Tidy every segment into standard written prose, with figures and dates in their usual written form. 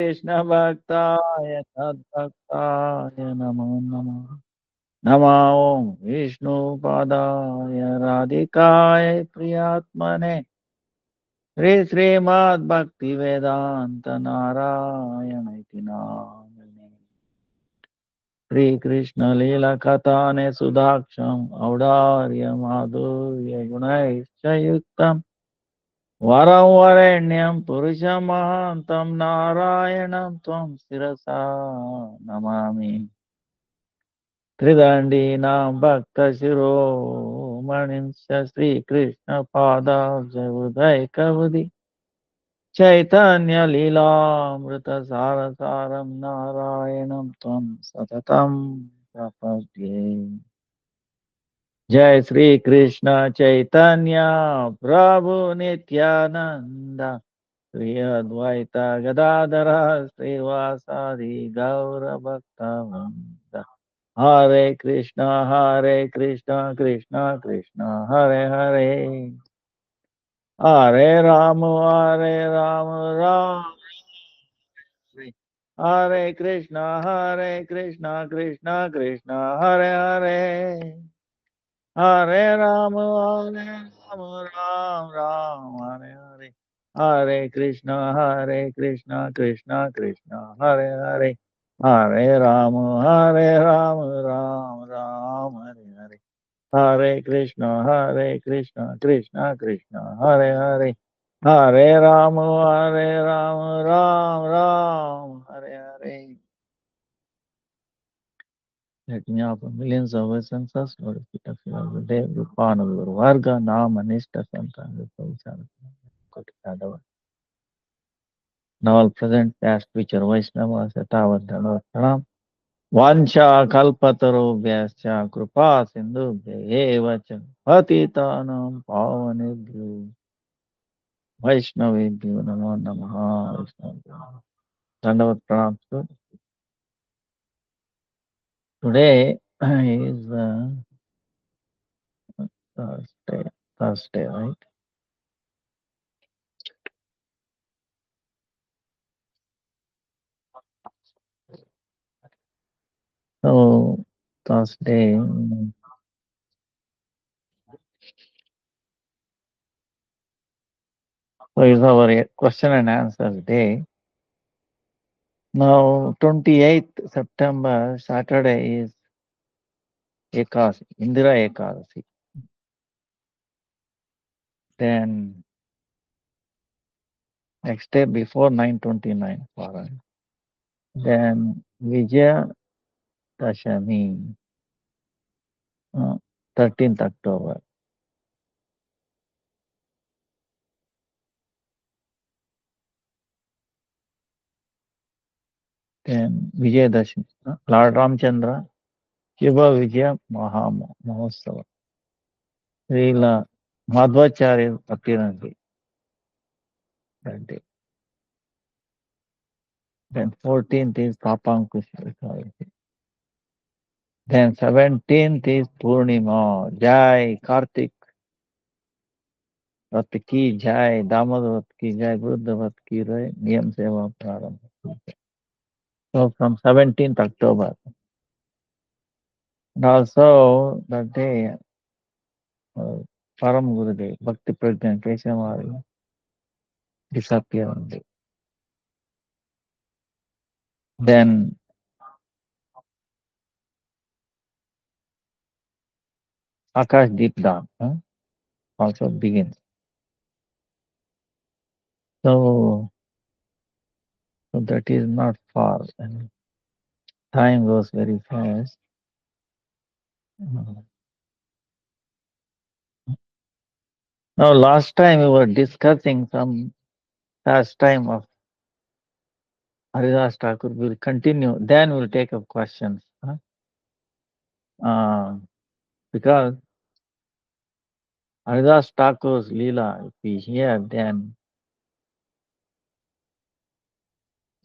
Krishna Bhaktaya Tadbhaktaya Namo Namo Namo Om Vishnu Padaya Radhikaya Priyatmane Sri Srimad Bhakti Vedanta Narayana Iti Namane Sri Krishna Lila Katane Sudaksham Audarya Madhurya Gunaishayuktam Varam Varenyam Purushamahantam Narayanam Tvam Sirasa Namami Tridandinam Bhakta Shiro Manim Shri Krishna Pada Javudai Kavadi Chaitanya Lila Amrita Sarasaram Narayanam Tvam Satatam Prapadye Jai Sri Krishna Chaitanya Prabhu Nityananda Sri Advaita Gadadhara Srivasadi Gaura Bhakta Hare Krishna, Krishna Krishna, Hare Hare. Hare Rama, Rama Hare. Hare Krishna, Krishna Krishna, Hare Hare. Hare Rama, Rama Rama, Hare Hare. Hare Krishna, Krishna Krishna, Hare Hare. Hare Rama, Rama Hare Hare. Hare Krishna, Krishna Krishna, Hare Hare. Hare Rama, Rama Hare Hare. Let me offer millions of essences, Lord, repeat of your day, Rupana, Varga, Nama, Nishta, Santa, Koti, now all present, past, future, Vaishnava, Satavat, Dhanava, Pranam. Vancha kalpatarobhyascha kripa sindhubhya eva cha patitanam pavanebhyo Vaishnavebhyo namo namaha Vaishnavebhyo. Dandavat pranam. Today is Thursday, right? So Thursday, so is our question and answer day. Now 28th September, Saturday is Ekasi, Indira Ekadasi. Then next day before 9:29 for us. Then Vijaya Dashami, 13th October. Then Vijaya Dashami, Lord Ramchandra, Shiva Vijaya Mahostsava. Srila Madhvacharya appearance day that day. Then 14th is Tapankush Ekadasi. Then 17th is Purnima. Jai Kartik Rat ki Jai, Damodar ki Jai, Buddhavat ki Jai, Niyam Seva Prarambha. So from 17th October. And also that day, Param Gurudev, Bhakti Prajna Keshavari disappeared on day. Then Akash Deepdan also begins. So that is not far and time goes very fast. Now last time we were discussing some past time of Haridas Thakur. We'll continue. Then we'll take up questions. Because Haridas Thakur's Leela, if we hear, then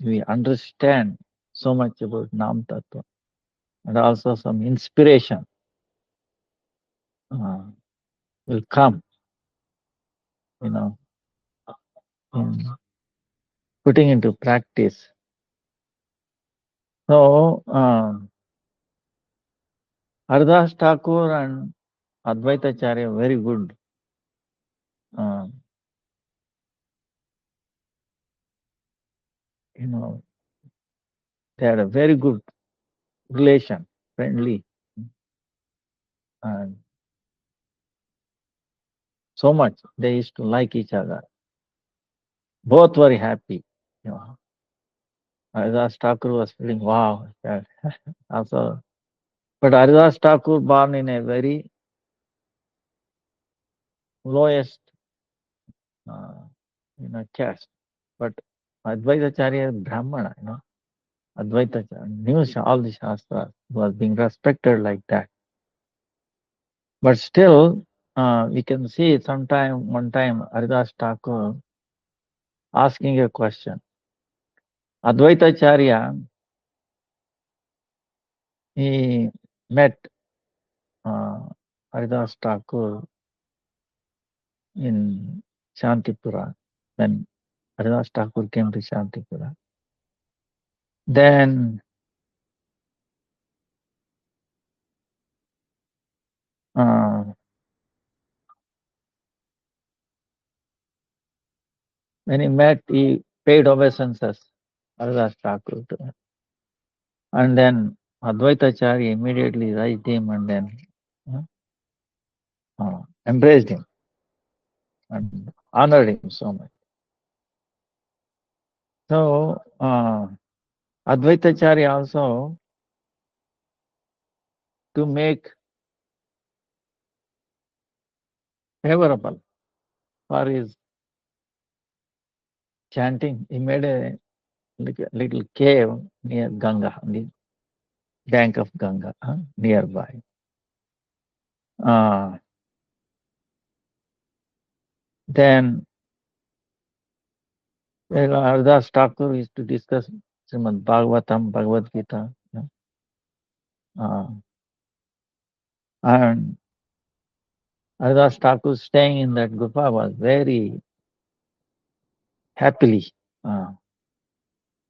we understand so much about Nam Tattva and also some inspiration will come, in putting into practice So, Haridas Thakur and Advaita Acharya, very good. Uh, you know, they had a very good relation, friendly, and so much they used to like each other. Both were happy. You know, Haridas Thakur was feeling wow. Also, but Haridas Thakur born in a very lowest, uh, caste. But Advaita Acharya is Brahmana. Advaita Acharya knew all the Shastras, was being respected like that. But still, we can see one time, Haridas Thakur asking a question. Advaita Acharya, he met uh, Haridas Thakur in Shantipura when Haridas Thakur came to Shantipura. Then uh, when he met, he paid obeisances, Haridas Thakur. And then Advaita Acharya immediately raised him and then uh, embraced him and honored him so much. So, Advaita Acharya also, to make favorable for his chanting, he made a little cave near Ganga, on the bank of Ganga, nearby. Uh, then Haridas Thakur used to discuss Srimad Bhagavatam, Bhagavad Gita. Uh, and Haridas Thakur staying in that gufa was very happily uh,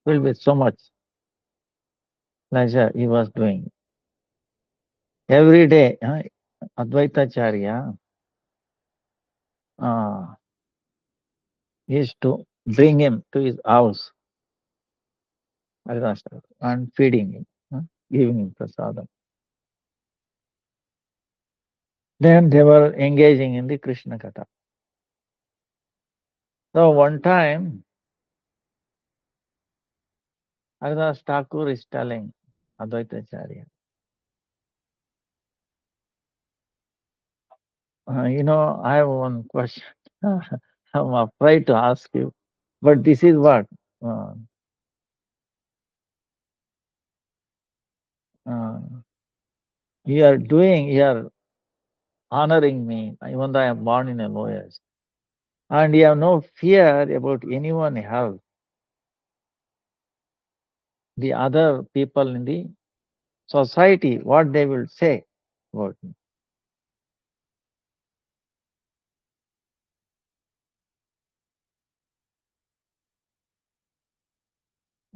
filled with so much pleasure he was doing. Every day, Advaita Acharya used to bring him to his house, Haridas Thakur, and feeding him, giving him prasadam. Then they were engaging in the Krishna Katha. So one time, Haridas Thakur is telling Advaita Acharya, I have one question. I'm afraid to ask you, but this is what uh, uh, you are doing. You are honoring me, even though I am born in a lowest, and you have no fear about anyone else, the other people in the society, what they will say about me.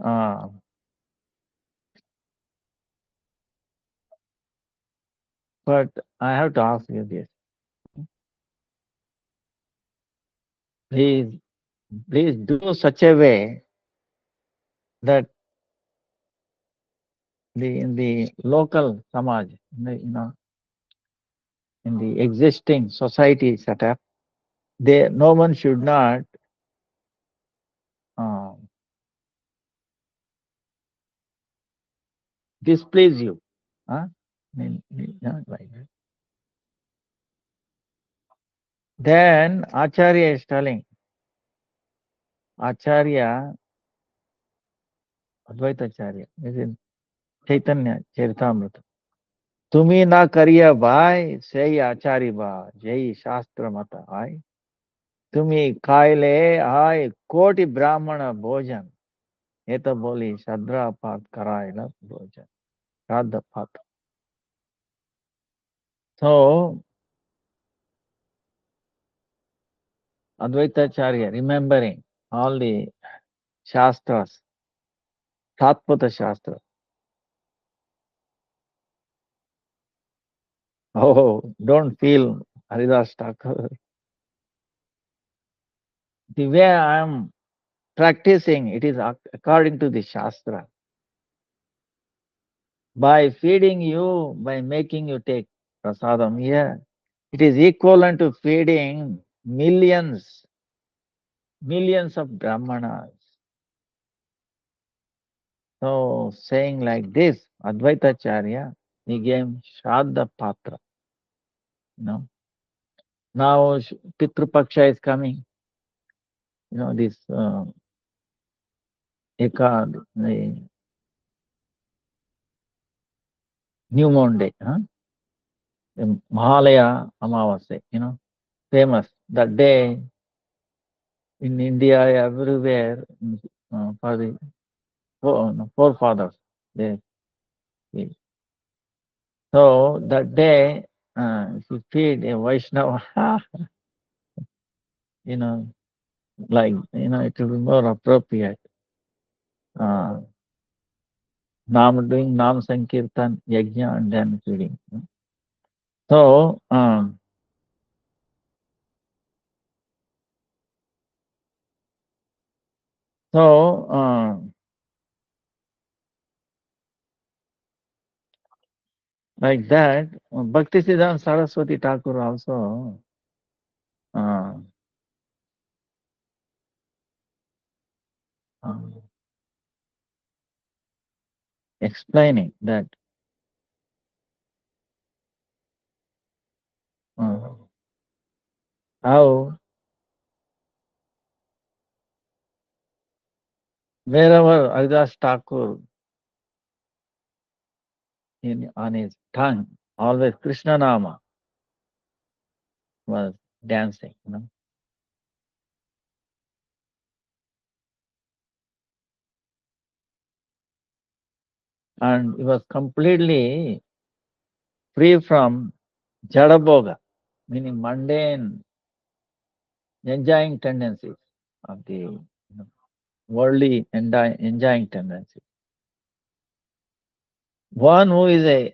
Uh, but I have to ask you this. Please, please do such a way that in the local samaj, in the existing society setup, no one should not uh, displease you. Huh? Like that. Then Acharya is telling, Acharya, Advaita Acharya, is in Chaitanya Charitamrita. Tumi na kariya bhai, sei Acharya ba, jai Shastra mata hai. Tumi kaile hai koti brahmana bhojan. ये तो बोली श्रद्धा पाठ कराएगा भोजन श्राद्ध पाठ. So Advaita Acharya remembering all the shastras, Tatpata Shastra. So don't feel Haridas Thakur. The way I am practicing, it is according to the Shastra. By feeding you, by making you take prasadam here, it is equivalent to feeding millions of brahmanas. So saying like this, Advaitacharya, he gave Shraddha Patra. You know. Now Pitru Paksha is coming. This Ekad, the new moon day, the Mahalaya Amavasya, famous. That day in India, everywhere, for the forefathers, they feed. So that day, if you feed a Vaishnava, you know, it will be more appropriate. Uh, doing Nam Sankirtan, Yajna, and then feeding. So, so like that, Bhaktisiddhanta Saraswati Thakur also uh, uh, explaining that uh, how wherever Haridas Thakur on his tongue, always Krishna Nama was dancing, and he was completely free from Jadaboga, meaning mundane, enjoying tendencies of the worldly enjoying tendencies. One who is a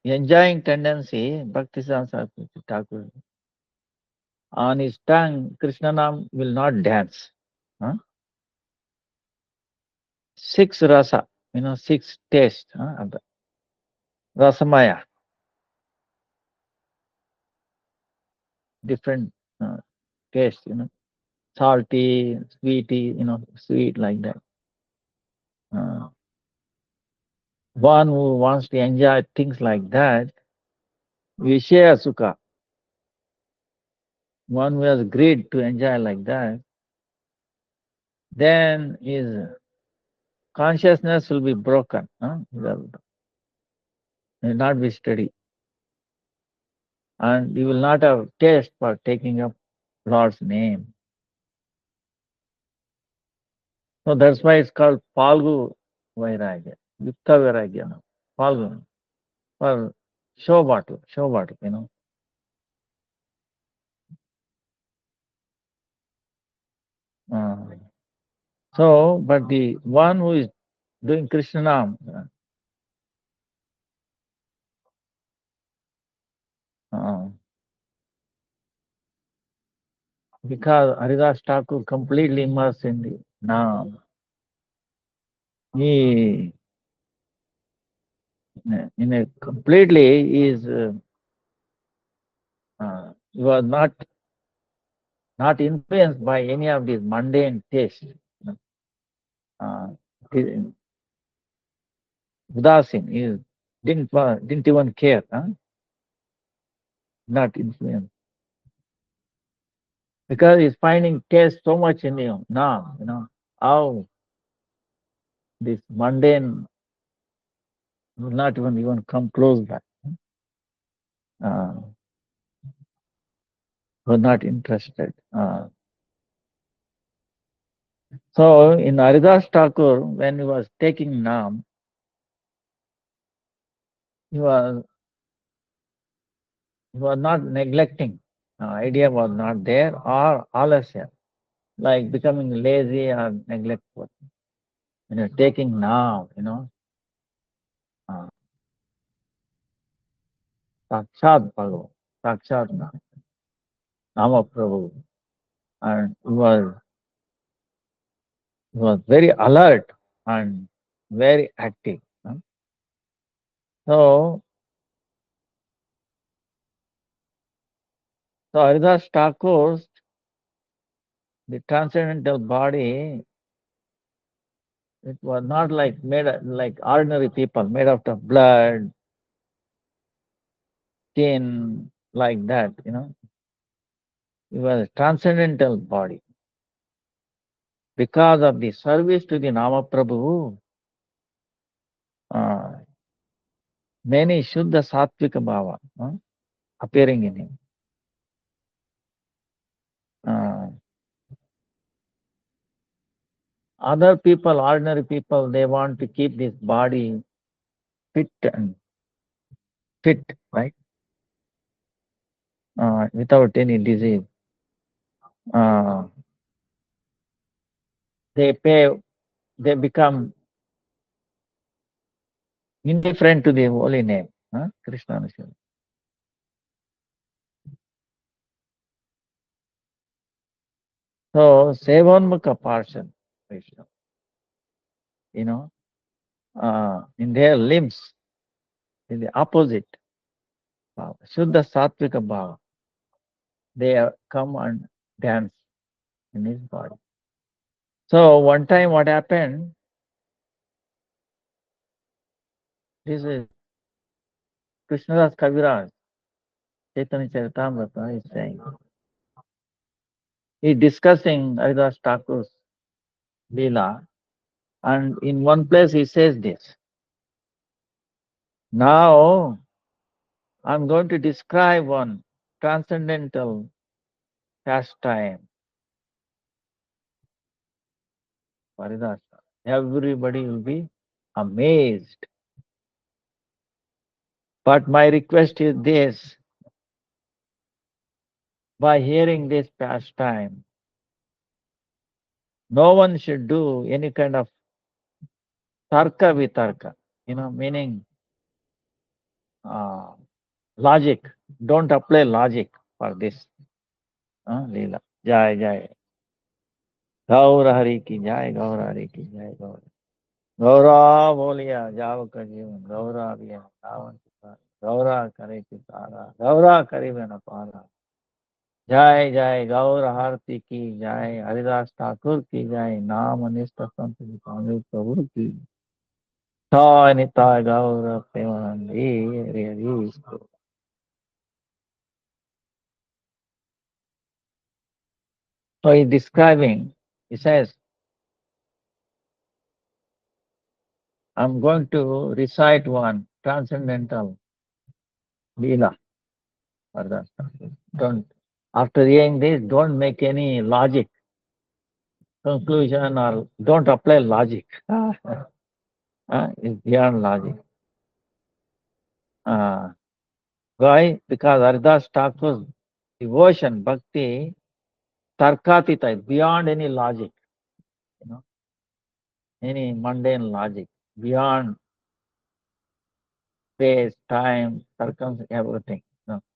enjoying tendency, Bhaktisiddhanta Saraswati Thakur, on his tongue, Krishna Nam will not dance. Six rasa, six tastes of the rasamaya, different tastes, salty, sweety, sweet like that. One who wants to enjoy things like that, Vishaya Sukha, one who has greed to enjoy like that, then his consciousness will be broken. Will not be steady. And you will not have taste for taking up Lord's name. So that's why it's called Palgu Vairagya, Yukta Vairagya. No? Palgu. For show bottle, Uh, so, but the one who is doing Krishna Nam, because Haridas Thakur completely immersed in the Nam, he in a completely is he was not influenced by any of these mundane tastes. Uh, Udasin is didn't even care, not influenced. Because he's finding taste so much in you now, how this mundane will not even come close by. Was not interested. So in Haridas Thakur, when he was taking Nam, he was not neglecting. Idea was not there or alasya, like becoming lazy or neglectful. Taking Nam, uh, Sakshat Bhagavan, Sakshat Nama Prabhu, and he was very alert and very active. So, so Haridas Thakur's the transcendental body, it was not like like ordinary people made out of blood, skin, like that. It was a transcendental body. Because of the service to the Nama Prabhu, uh, many Shuddha Sattvika Bhava appearing in him. Uh, Other people, ordinary people, they want to keep this body fit and fit, right? Without any disease. Uh, they pay, they become indifferent to the holy name, Krishna Nishad. So, Sevonmukha Parshad, Krishna, in their limbs, in the opposite bhava, Shuddha Sattvika Bhava, they come and dance in his body. So, one time what happened, this is Krishnadas Kaviraj, Chaitanya Charitamrita is saying, he discussing Haridas Thakur's Leela, and in one place he says this. Now, I'm going to describe one transcendental pastime. Haridas. Everybody will be amazed. But my request is this, by hearing this pastime, no one should do any kind of tarka vitarka, meaning uh, logic. Don't apply logic for this. Leela. Jai Jai. Gaur Hari ki Jai, Gaur Hari ki Jai, Gaur. Gaura बोलिया जाओ का जीवन गौरा भी है रावण की पार गौरा करे की तारा गौरा करे में न पारा जय जय गौर आरती की जय हरिदास ठाकुर की जय नाम अनिष्ट संत स्वामी प्रभु की जय निताय गौर Premanand Hari Hari So he's describing, he says, I'm going to recite one transcendental Leela. Don't, after hearing this, don't make any logic, conclusion, or don't apply logic. It's beyond logic. Why? Because Haridas Thakur's devotion, bhakti, tarkatita, beyond any logic, you know, any mundane logic, beyond space, time, circumstance, everything,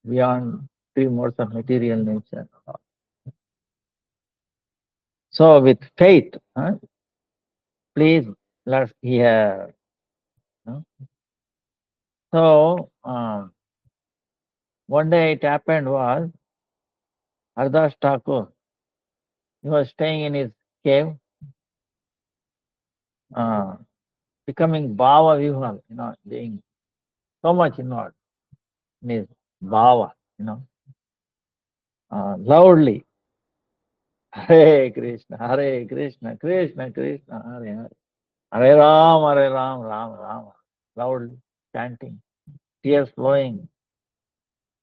beyond three modes of material nature. So with faith, please let's hear. So one day it happened was Haridas Thakur, he was staying in his cave, becoming bhava vihal, being so much involved in his bhava, loudly, Hare Krishna, Hare Krishna, Krishna Krishna, Hare Hare, Hare Ram, Ram Ram, loudly chanting, tears flowing,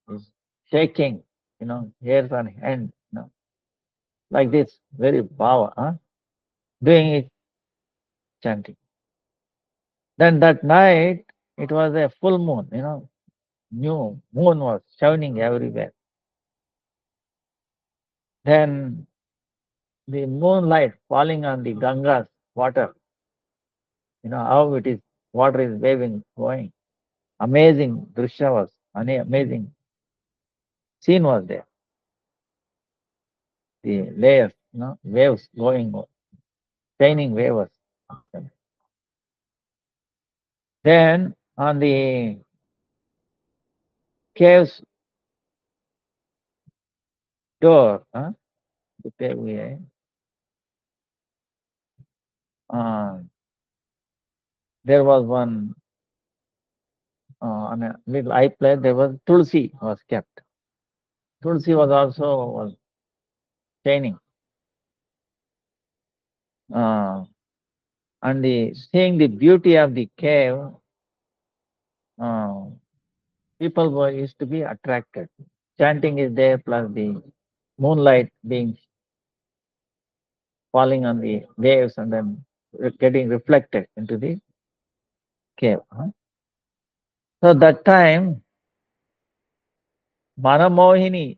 he's shaking, hairs on hand, like this, very bhava, doing it, chanting. Then that night, it was a full moon, new moon was shining everywhere. Then the moonlight falling on the Ganga's water, how it is, water is waving, going. Amazing drishya was An amazing scene was there. The layers, waves going, shining waves. Then on the cave's door, the cave, uh, there was one on a little eye plate. There was tulsi was kept. Tulsi was shining, uh, and seeing the beauty of the cave, uh, people were used to be attracted. Chanting is there, plus the moonlight being falling on the waves and then getting reflected into the cave. So that time, Manamohini,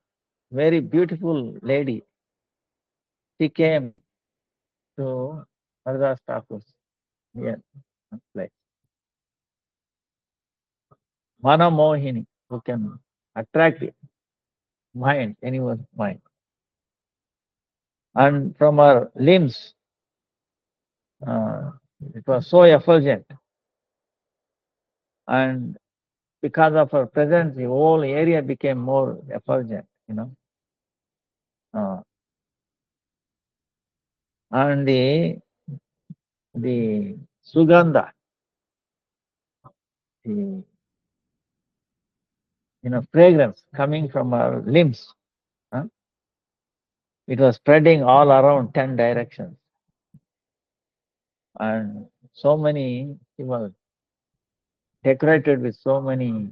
very beautiful lady, she came to Haridas Thakur's near place. Manamohini, who can attract the mind, anyone's mind. And from her limbs, uh, it was so effulgent. And because of her presence, the whole area became more effulgent. Uh, and the sugandha, the fragrance coming from her limbs, huh? It was spreading all around 10 directions. And so many, she was decorated with so many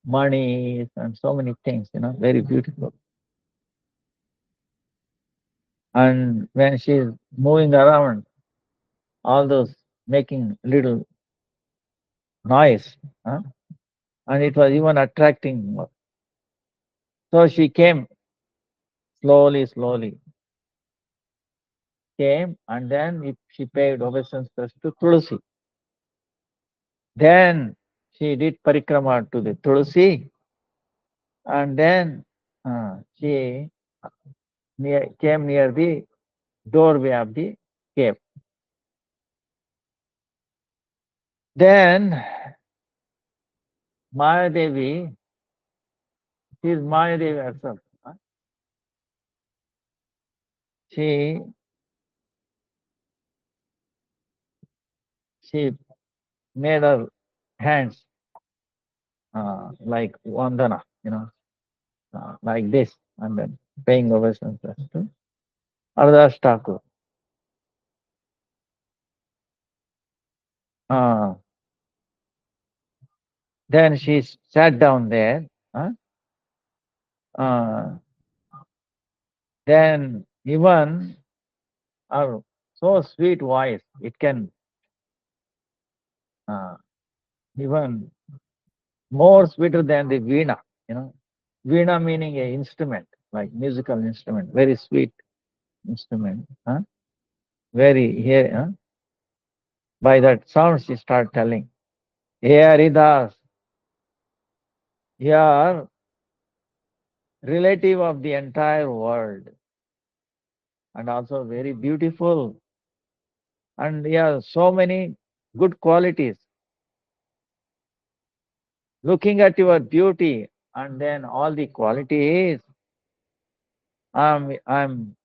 monies and so many things, very beautiful. And when she's moving around, all those making little noise, huh? And it was even attracting more. So she came slowly, slowly, came, and then she paid obeisance to Tulsi. Then she did parikrama to the Tulsi, and then she came near the doorway of the cave. Then Mayadevi, she is Mayadevi herself. She she made her hands like Vandana, like this, and then paying obeisance to Ardas Thakur. Uh, then she sat down there. Uh, then even her so sweet voice, it can uh, even more sweeter than the veena. Veena meaning a instrument, like musical instrument, very sweet instrument. Very here. By that sound, she start telling, "Hey Haridas, you are relative of the entire world, and also very beautiful, and you have so many good qualities. Looking at your beauty, and then all the qualities, I'm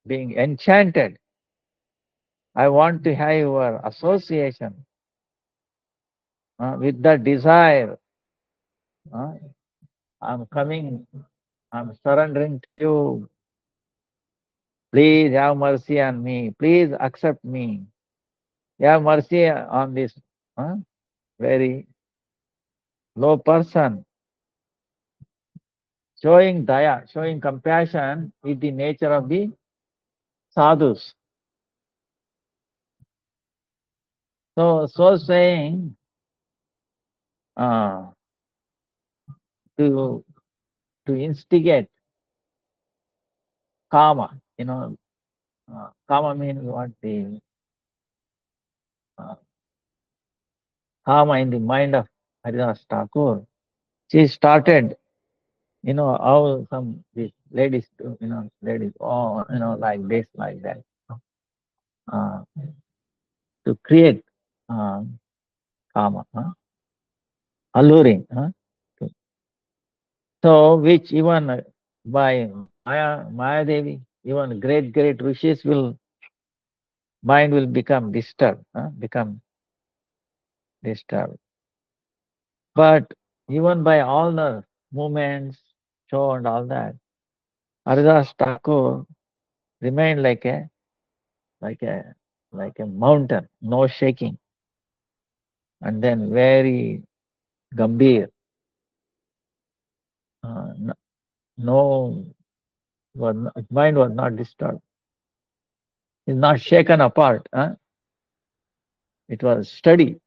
being enchanted. I want to have your association with that desire. Uh, I'm coming, I'm surrendering to you. Please have mercy on me. Please accept me. Have mercy on this very low person. Showing daya, showing compassion is the nature of the sadhus. So saying, uh, to instigate karma, karma means what the uh, karma in the mind of. Haridas Thakur, she started, how some these ladies do, ladies, oh, like this, like that, uh, to create uh, karma, alluring. So, which even by Maya Devi, even great rishis will mind will become disturbed, become disturbed. But even by all the movements, show and all that, Haridas Thakur remained like a like a mountain, no shaking, and then very gambhir, no, no mind was not disturbed. It's not shaken apart. It was steady.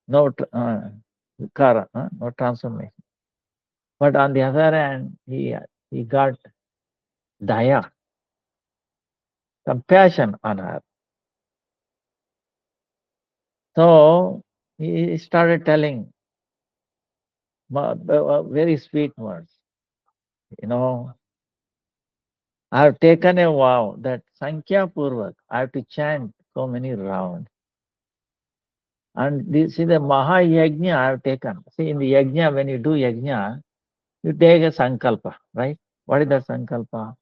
No vikara, no transformation. But on the other hand, he got daya, compassion on her. So he started telling very sweet words. You know, I have taken a vow that Sankhya Purvak, I have to chant so many rounds. And this is the Maha Yajna I have taken. See, in the Yajna, when you do Yajna, you take a Sankalpa, right? What is the Sankalpa?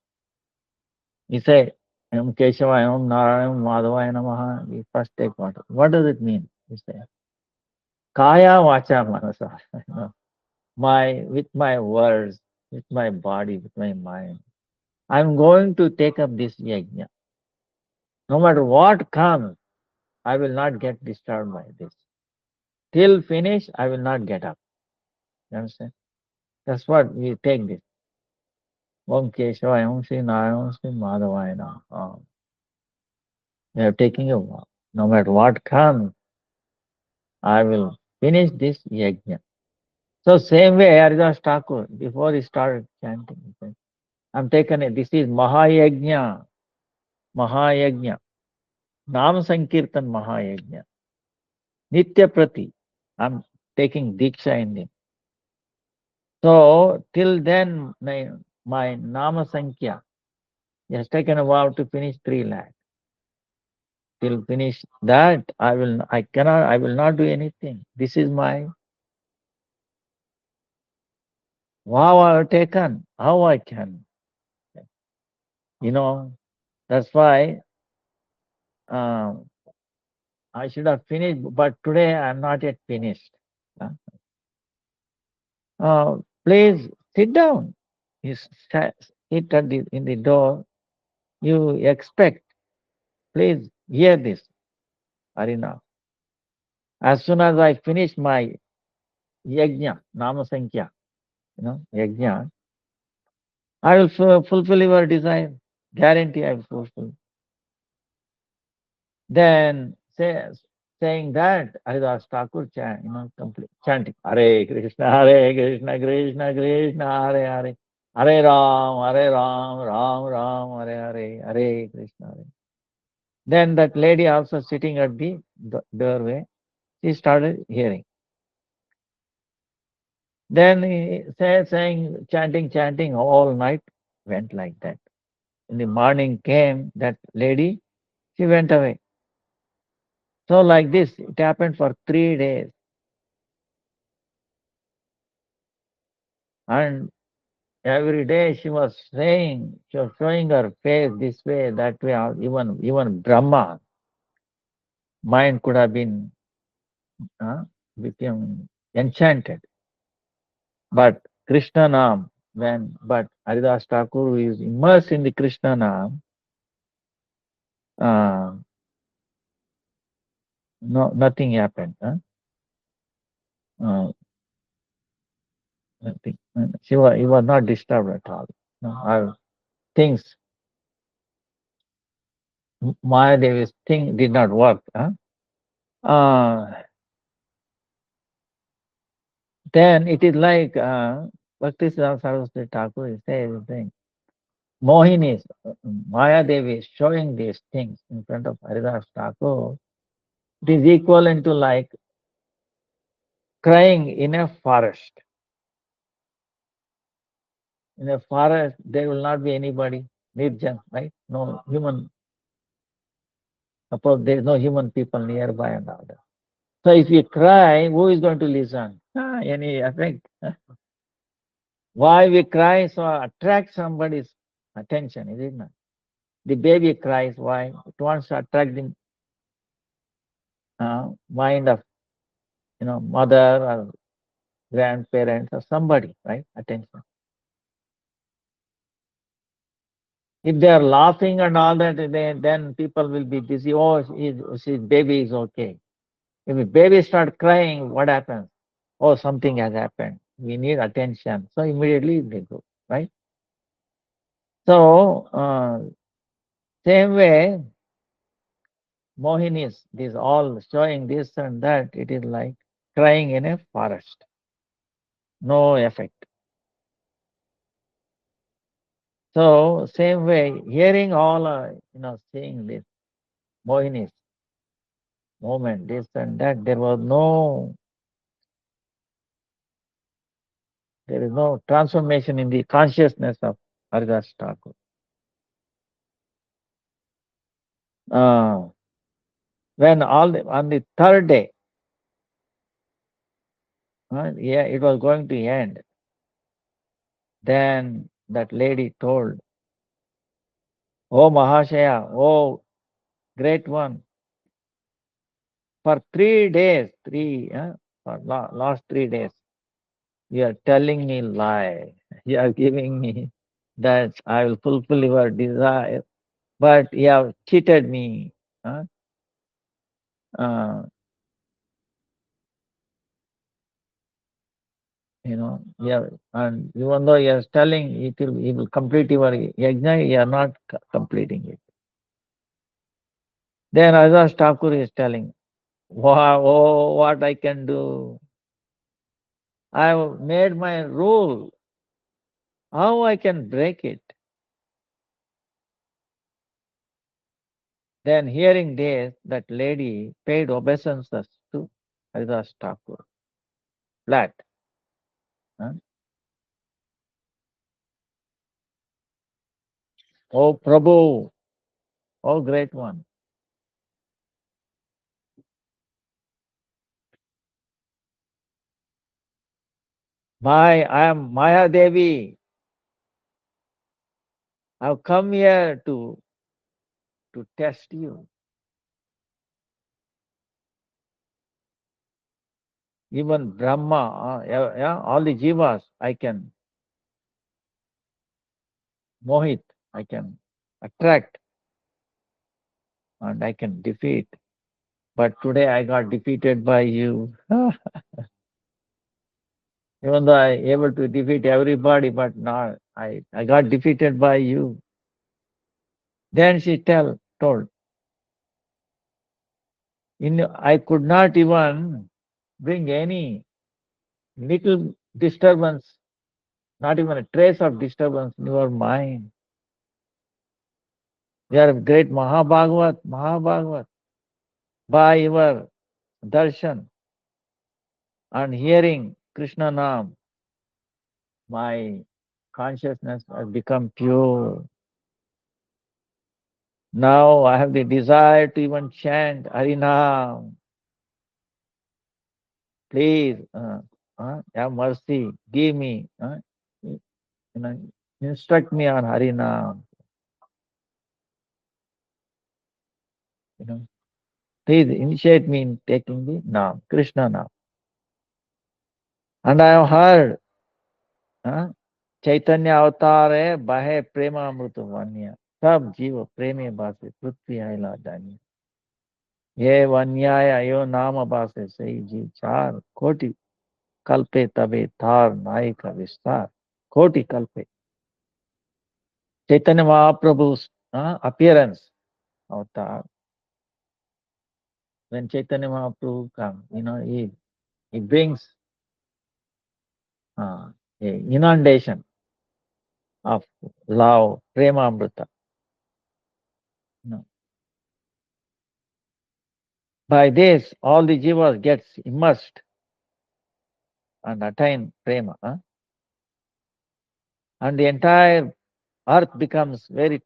You say, Om Keshava, Om Narayana, Madhavaya Namaha. You first take water. What does it mean? You say, Kaya Vacha Manasa. With my words, with my body, with my mind. I'm going to take up this yajna. No matter what comes, I will not get disturbed by this. Till finish, I will not get up. You understand? That's what we take this. Om Keshava, Om Sri Narayana, Om Sri Madhavaya Namaha. We are taking a vow. No matter what comes, I will finish this yajna. So same way, Haridas Thakur, before he started chanting, he said, I'm taking it. This is Mahayajna. Mahayajna. Nam Sankirtan Mahayajna. Nitya Prati. I'm taking Diksha in him. So till then, my Nama Sankhya, he has taken a vow to finish 3 lakh. Till finish that, I will not do anything. This is my vow I have taken. How I can? You know, that's why um, I should have finished, but today I'm not yet finished. Please sit down. You sit in the door. You expect. Please hear this, Arina. As soon as I finish my yajna, nama sankhya, yajna, I will fulfill your desire. Guarantee I will fulfill. Then saying that, Haridas Thakur chanting, Hare Krishna, Krishna Krishna, Hare Hare, Hare Ram, Ram Ram, Hare Hare, Hare Krishna. Hare. Then that lady also sitting at the doorway, she started hearing. Then he saying, chanting all night, went like that. In the morning came that lady, she went away. So like this, it happened for 3 days. And every day she was saying, she was showing her face this way, that way, even Brahma mind could have been become enchanted. But Krishna Nam, but Haridas Thakur is immersed in the Krishna Nam, uh, no, nothing happened. Uh, nothing. He was not disturbed at all. Things, Mayadevi's thing did not work. Uh, then it is like Bhaktisiddhanta Saraswati Thakur is saying, Mohini, Mayadevi is showing these things in front of Haridas Thakur. It is equivalent to like crying in a forest. In a forest, there will not be anybody, nirjan, right? No human, suppose there is no human people nearby and all that. So if you cry, who is going to listen? Any effect? Why we cry? So attract somebody's attention, is it not? The baby cries, why? It wants to attract the mind of mother or grandparents or somebody, right? Attention. If they are laughing and all that, then people will be busy. Oh, his baby is okay. If a baby start crying, what happens? Oh, something has happened. We need attention. So immediately they go, right? So same way, Mohinis, this all showing this and that. It is like crying in a forest. No effect. So same way, hearing all, seeing this Mohinis movement, this and that, there is no transformation in the consciousness of Haridas Thakur. Uh, when on the third day, yeah, it was going to end. Then that lady told, "Oh Mahashaya, oh great one, for 3 days, for last 3 days, you are telling me lie. You are giving me that I will fulfill your desire, but you have cheated me. Huh? Uh, yeah, and even though you are telling he will complete your yajna, you are not completing it. Then Rajas Thakur is telling, wow, oh, what I can do. I have made my rule. How I can break it? Then hearing this, that lady paid obeisances to Haridas Thakur. Flat. Huh? Oh Prabhu, oh great one. I am Maya Devi. I've come here to test you. Even Brahma, yeah, all the jivas, I can mohit, I can attract, and I can defeat. But today I got defeated by you. Even though I able to defeat everybody, but not I got defeated by you. Then she told, I could not even bring any little disturbance, not even a trace of disturbance in your mind. You are a great Mahabhagavat, by your darshan and hearing Krishna Nam, my consciousness has become pure. Now I have the desire to even chant Harinam. Please, have mercy, give me, you know, instruct me on Harinam. You know, please initiate me in taking the Nam, Krishna Nam. And I have heard, चैतन्य अवतार है बहे प्रेमामृत वन्य सब जीव प्रेमे बासे पृथ्वी आइला जानिए ये वन्याय यो नाम बासे सही जीव 4 कोटि कल्पे तबे थार नायक विस्तार कोटि कल्पे Chaitanya Mahaprabhu's appearance avatar. When Chaitanya Mahaprabhu comes, he brings a inundation of love, prema amrita. You know. By this, all the jivas gets immersed and attain prema. And the entire earth becomes very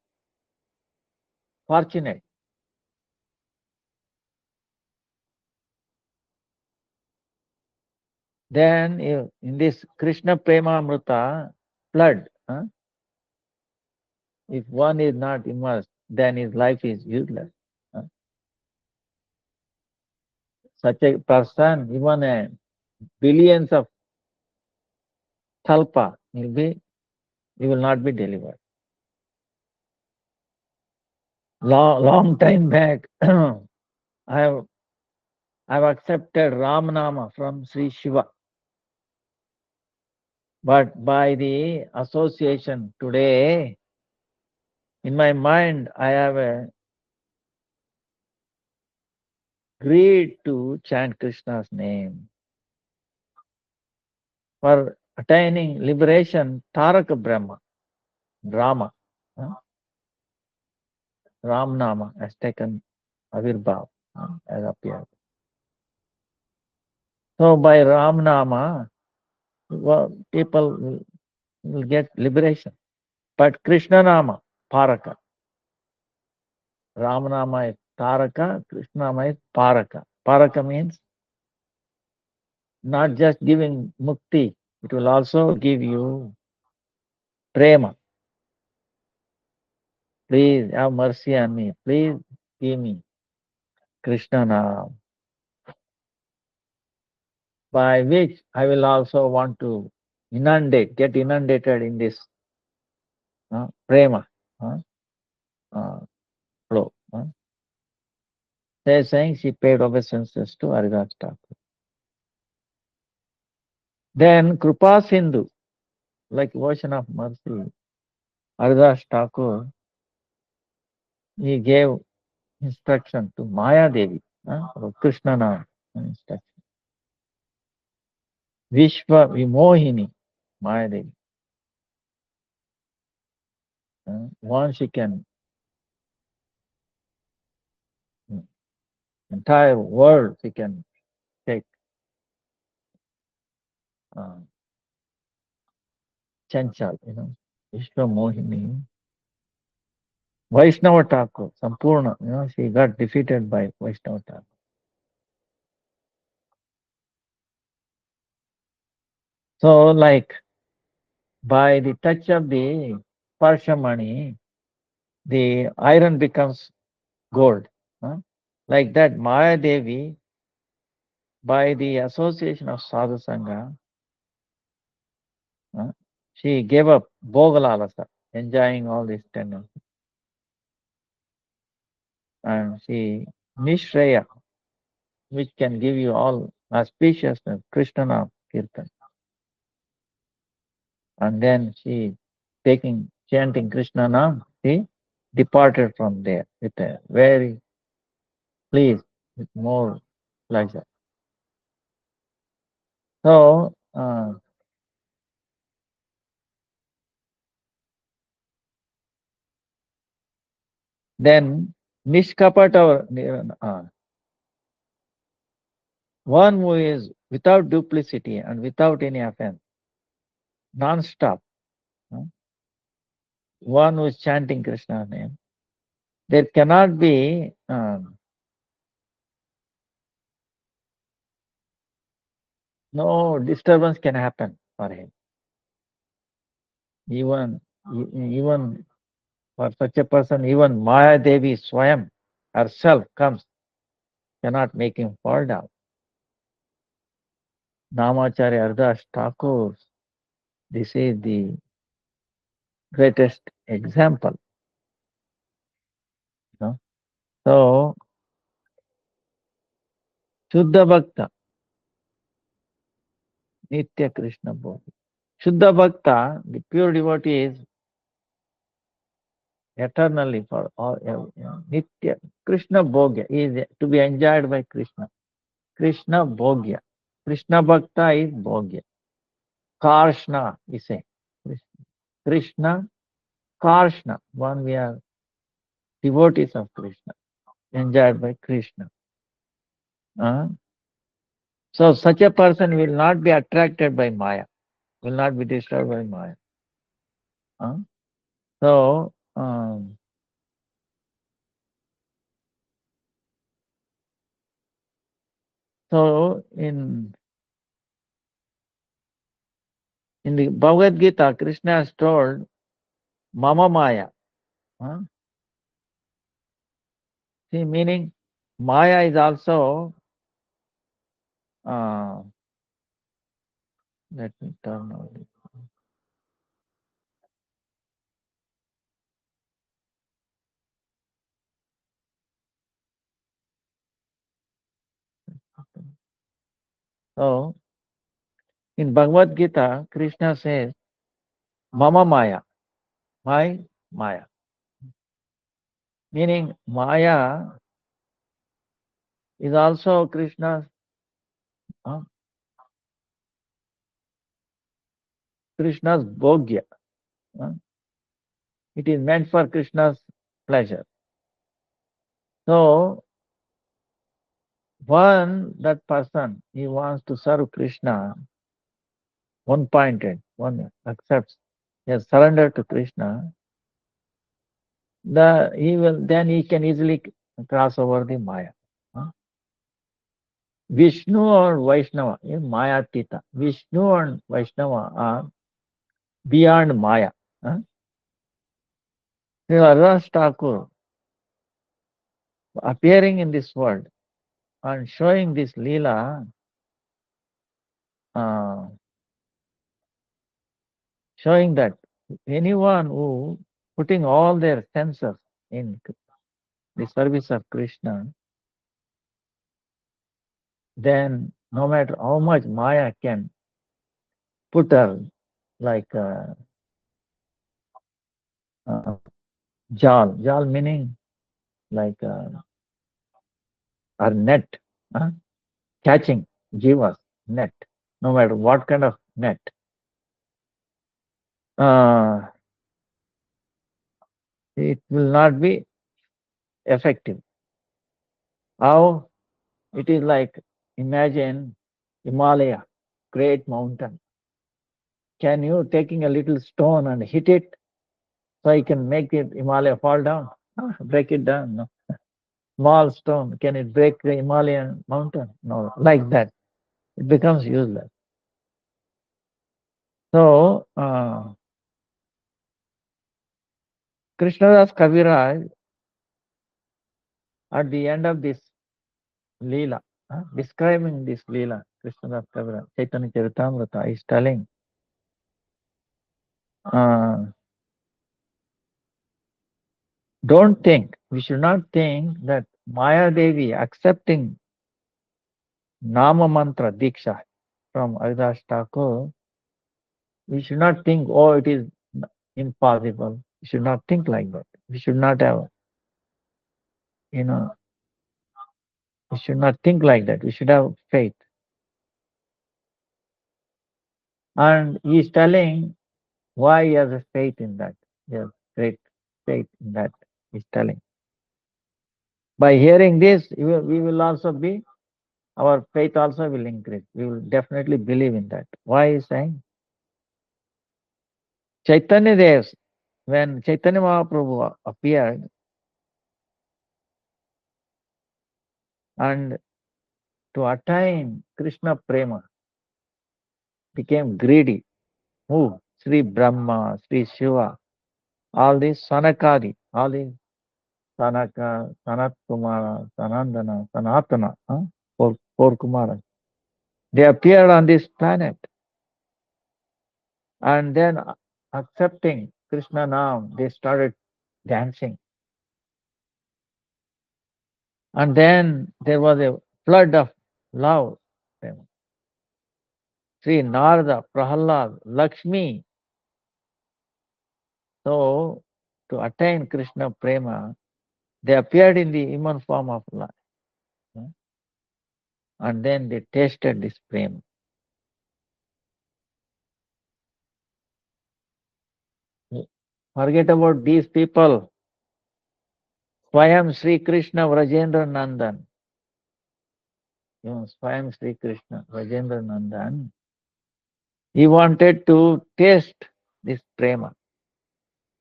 fortunate. Then in this Krishna Prema Amrita flood, if one is not immersed, then his life is useless. Such a person, even billions of talpa, he will not be delivered. Long time back, I've accepted Ram Nama from Sri Shiva. But by the association today, in my mind, I have a greed to chant Krishna's name. For attaining liberation, Taraka Brahma, Rama, Ram Nama has taken Avirbhav, has appeared. So by Ram Nama, people will get liberation. But Krishna Nama, Paraka. Ram Nama is Taraka, Krishna Nama is Paraka. Paraka means not just giving mukti, it will also give you prema. Please have mercy on me. Please give me Krishna Nama, by which I will also want to get inundated in this prema flow. They are saying she paid obeisances to Haridas Thakur. Then Krupa Sindhu, like ocean of mercy, Haridas Thakur, he gave instruction to Maya Devi, or Krishna Nam instruction. Vishwa Vimohini, Maya Devi. Once she can, entire world she can take. Chanchal, Vishwa Mohini. Vaishnava Thakur, Sampurna, she got defeated by Vaishnava Thakur. So, like, by the touch of the Parshamani, the iron becomes gold. Like that, Maya Devi, by the association of Sadhu Sangha, she gave up Bhogalalasa, enjoying all these tendencies. And she, Nishreya, which can give you all auspiciousness, Krishna Kirtan. And then she chanting Krishna Nam, she departed from there with a very pleased, with more pleasure. So, then Nishkapata, one who is without duplicity and without any offense, non-stop, one who is chanting Krishna's name, there cannot be no disturbance can happen for him. Even for such a person, even Maya Devi Swayam herself comes, cannot make him fall down. Namacharya Ardas Thakur, this is the greatest example. So, Shuddha Bhakta, Nitya Krishna Bhogya. Shuddha Bhakta, the pure devotee, is eternally for all. Nitya Krishna Bhogya is to be enjoyed by Krishna. Krishna Bhogya. Krishna Bhakta is Bhogya. Karshna, we say. Krishna Karshna, one we are devotees of Krishna, enjoyed by Krishna. So such a person will not be attracted by Maya, will not be disturbed by Maya. Huh? So, so in the Bhagavad Gita, Krishna has told Mama Maya. Huh? See, meaning Maya is also, uh, let me turn on it. So, in Bhagavad Gita, Krishna says, Mama Maya, my Maya. Meaning Maya is also uh, Krishna's bhogya. uh, It is meant for Krishna's pleasure. So, that person, he wants to serve Krishna, one pointed, one accepts, he has surrendered to Krishna, then he can easily cross over the Maya. uh. Vishnu or Vaishnava is Maya Tita. Vishnu and Vaishnava are beyond Maya. uh. Arras Thakur appearing in this world and showing this Leela, uh, showing that anyone who putting all their senses in the service of Krishna, then no matter how much Maya can put her like uh, jal meaning like or net, uh, catching jivas, net, no matter what kind of net, uh, it will not be effective. How? It is like, imagine Himalaya, great mountain. Can you taking a little stone and hit it so you can make it Himalaya fall down? No, break it down. No. Small stone, can it break the Himalayan mountain? No, like that. It becomes useless. So, Krishnadas Kaviraj, at the end of this Leela, describing this Leela, Krishnadas Kaviraj, Chaitanya Charitamrita is telling, uh, don't think, we should not think that Maya Devi accepting Nama Mantra Diksha from Haridas Thakur, we should not think, oh, it is impossible. We should not think like that. We should not have, you know, we should not think like that. We should have faith. And he is telling why he has a faith in that. He has great faith in that. He's telling. By hearing this, we will also be, our faith also will increase. We will definitely believe in that. Why is saying? Chaitanya Dev, when Chaitanya Mahaprabhu appeared and to attain Krishna Prema became greedy. Who? Sri Brahma, Sri Shiva, all these Sanakadi, all these Sanaka, Sanat Kumara, Sanandana, Sanatana, four Kumaras. They appeared on this planet and then accepting Krishna Nam, they started dancing. And then there was a flood of love. Sri Narada, Prahalad, Lakshmi. So, to attain Krishna Prema, they appeared in the human form of life. And then they tasted this Prema. Forget about these people. Swayam Sri Krishna Vrajendra Nandan. Swayam Sri Krishna, Rajendra Nandan, he wanted to taste this prema.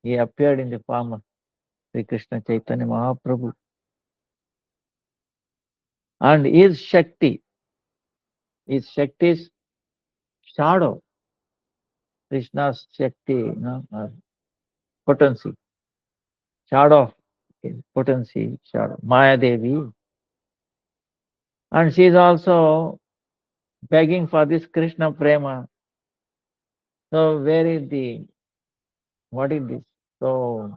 He appeared in the form of Sri Krishna Chaitanya Mahaprabhu. And his Shakti's shadow, Krishna's Shakti, potency, shadow of potency, shadow, Maya Devi. And she is also begging for this Krishna prema. So where is what is this? So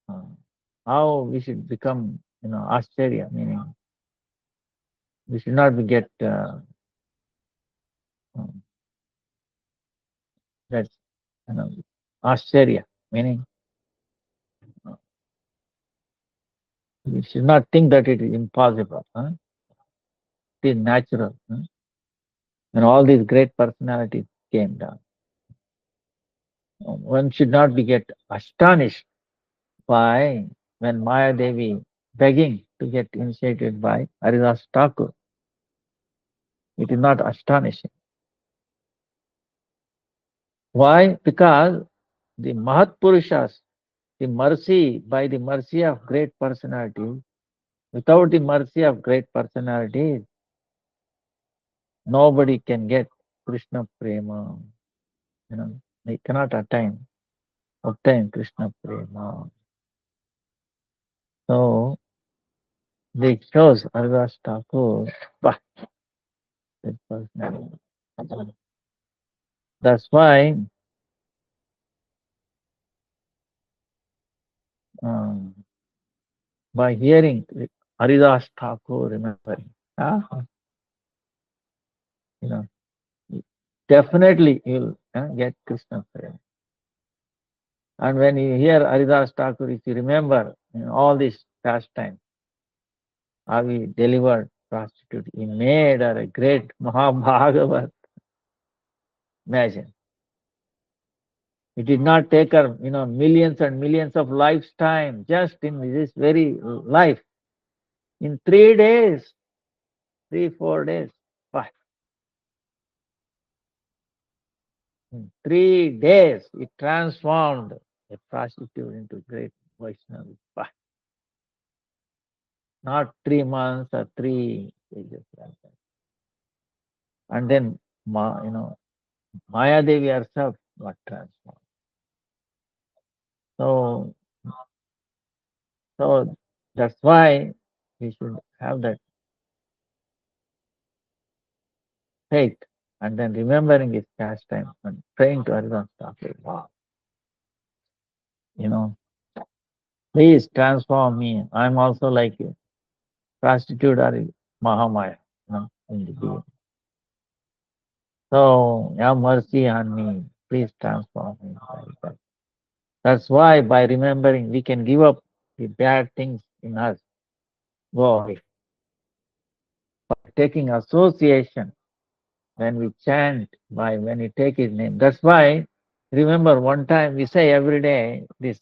uh, how we should become, Australia, meaning we should not get uh, that's, you know, Australia, meaning uh, we should not think that it is impossible. It is natural. And all these great personalities came down. One should not be get astonished by when Maya Devi begging to get initiated by Haridas Thakur. It is not astonishing. Why? Because the Mahat Purushas, by the mercy of great personalities, without the mercy of great personalities, nobody can get Krishna Prema. They cannot obtain Krishna Prema. So they chose Haridas Thakur. Bah, that personality. That's why um, by hearing Haridas Thakur, remembering, you know, definitely you'll get Krishna Prema. And when you hear Haridas Thakur, if you remember all this pastime, how he delivered prostitute, he made her a great Mahabhagavat. Imagine. It did not take her, millions and millions of lifetime, just in this very life. In 3 days, 4 days. Why? In 3 days, it transformed a prostitute into great Vaishnavi. Why? Not 3 months or 3 ages like that. And then, Maya Devi herself got transformed. So, so that's why we should have that faith and then remembering his pastime and praying to Haridas Thakur. Wow, you know, please transform me. I'm also like you, prostitute or Mahamaya, in the being. So have mercy on me. Please transform me. Like that. That's why by remembering we can give up the bad things in us. Go away. By taking association when we chant, when we take his name. That's why, remember one time we say every day this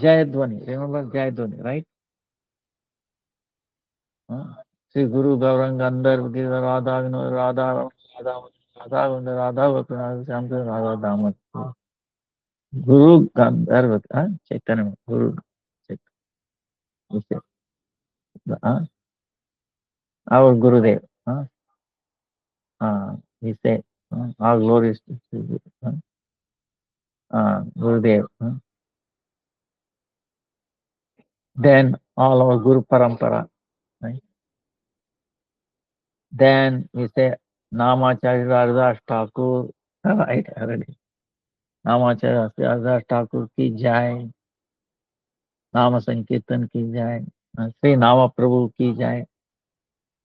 Jayadwani. Remember Jayadwani, right? Sri Guru Gauranga Andar Radha Radha Radha Radha Radha Radha Radha Damat. Guru Gandharva, Chaitanya Guru Chaitanya. Our Gurudev. We say all glories to Sri Gurudev. Then all our Guru Parampara. Right? Then we say Namacharya Haridas Thakur. Right, already. Namacharya Haridas Thakur ki jai. नाम संकीर्तन की जाए, श्री नाम प्रभु की जाए,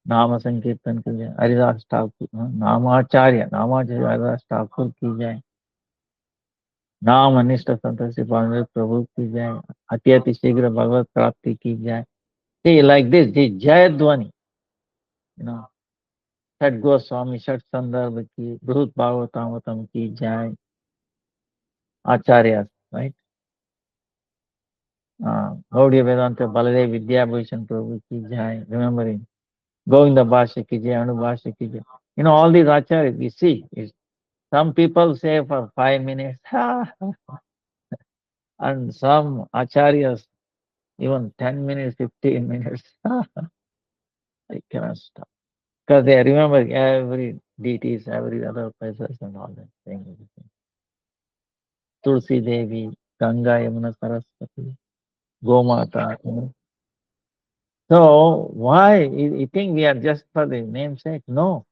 नाम संकीर्तन की जाए, हरिदास ठाकुर नामाचार्य हरिदास ठाकुर की जाए, नाम अनिष्ट संतोषी पांडे प्रभु की जाए, अति अति शीघ्र भगवत प्राप्ति की जाए. See, like this, the Jai Dwani, Sat Goswami, Sat Sandarbha ki, Brut Bhagavatam ki, Jai, Acharyas, right? Gaudiya Vedanta Baladev Vidyabhushan Prabhu Ki Jai, remembering Govinda Bhasha Ki Jai, Anu Bhasha Ki Jai. All these acharyas, we see, some people say for 5 minutes, and some acharyas, even 10 minutes, 15 minutes, I cannot stop. Because they remember every deities, every other places and all that thing. Tulsi Devi, Ganga, Yamuna, Saraswati, Gomata. So why you think we are just for the namesake? No.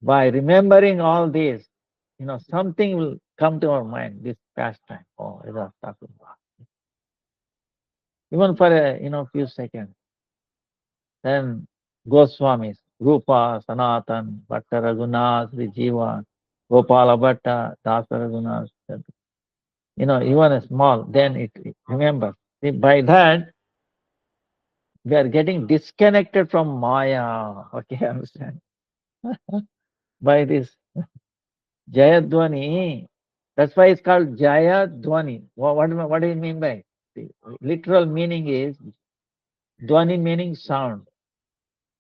By remembering all this, something will come to our mind, this pastime. Oh, it was talking about. Even for a few seconds. Then Goswamis, Rupa, Sanatan, Bhatta Raghunath, Jiva, Gopala Bhatta, Dasa Raghunath, even a small, then it remembers. See, by that, we are getting disconnected from Maya. Okay, understand? By this Jayadwani, that's why it's called Jayadwani. What do you mean by? The literal meaning is Dwani meaning sound.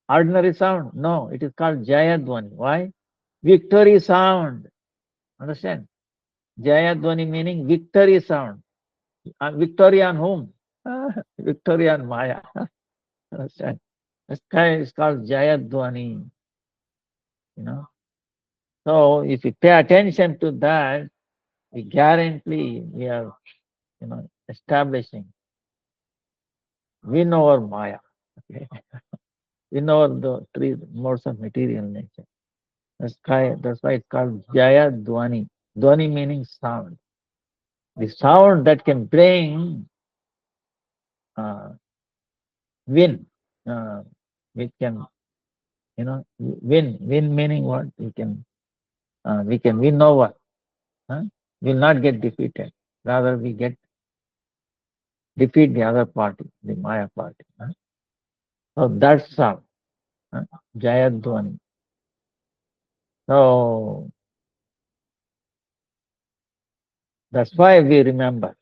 Ordinary sound? No, it is called Jayadwani. Why? Victory sound. Understand? Jayadwani meaning victory sound. Victory on whom? Victory on Maya. Understand? The sky is called Jayadwani. You know. So if you pay attention to that, we guarantee we are, establishing win over Maya. Okay. Win over the three modes of material nature. The sky, that's why it's called Jaya Dwani. Dwani meaning sound. The sound that can bring uh, win. We can, win. Win meaning what? We can win over. Huh? Will not get defeated. Rather, we defeat the other party, the Maya party. Huh? So that's sound. Huh? Jayadwani. So that's why we remember,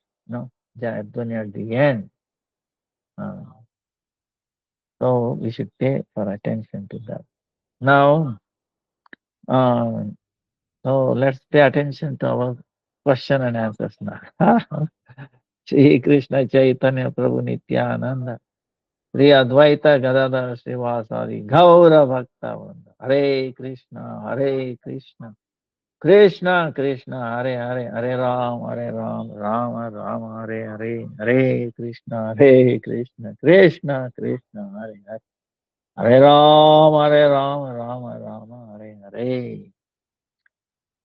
Jayadwani at the end. Uh, so we should pay for attention to that. Now, uh, so let's pay attention to our question and answers now. Shri Krishna Chaitanya Prabhu Nityananda, Sri Advaita Gadadhar Srivasadi, Gaura Bhakta Vrinda. Hare Krishna, Hare Krishna. Krishna, Krishna, Hare Hare, Hare Ram, Rama Rama, Hare Hare, Hare Krishna, Krishna Krishna, Hare Hare, Hare Ram, Rama Rama, Hare Hare.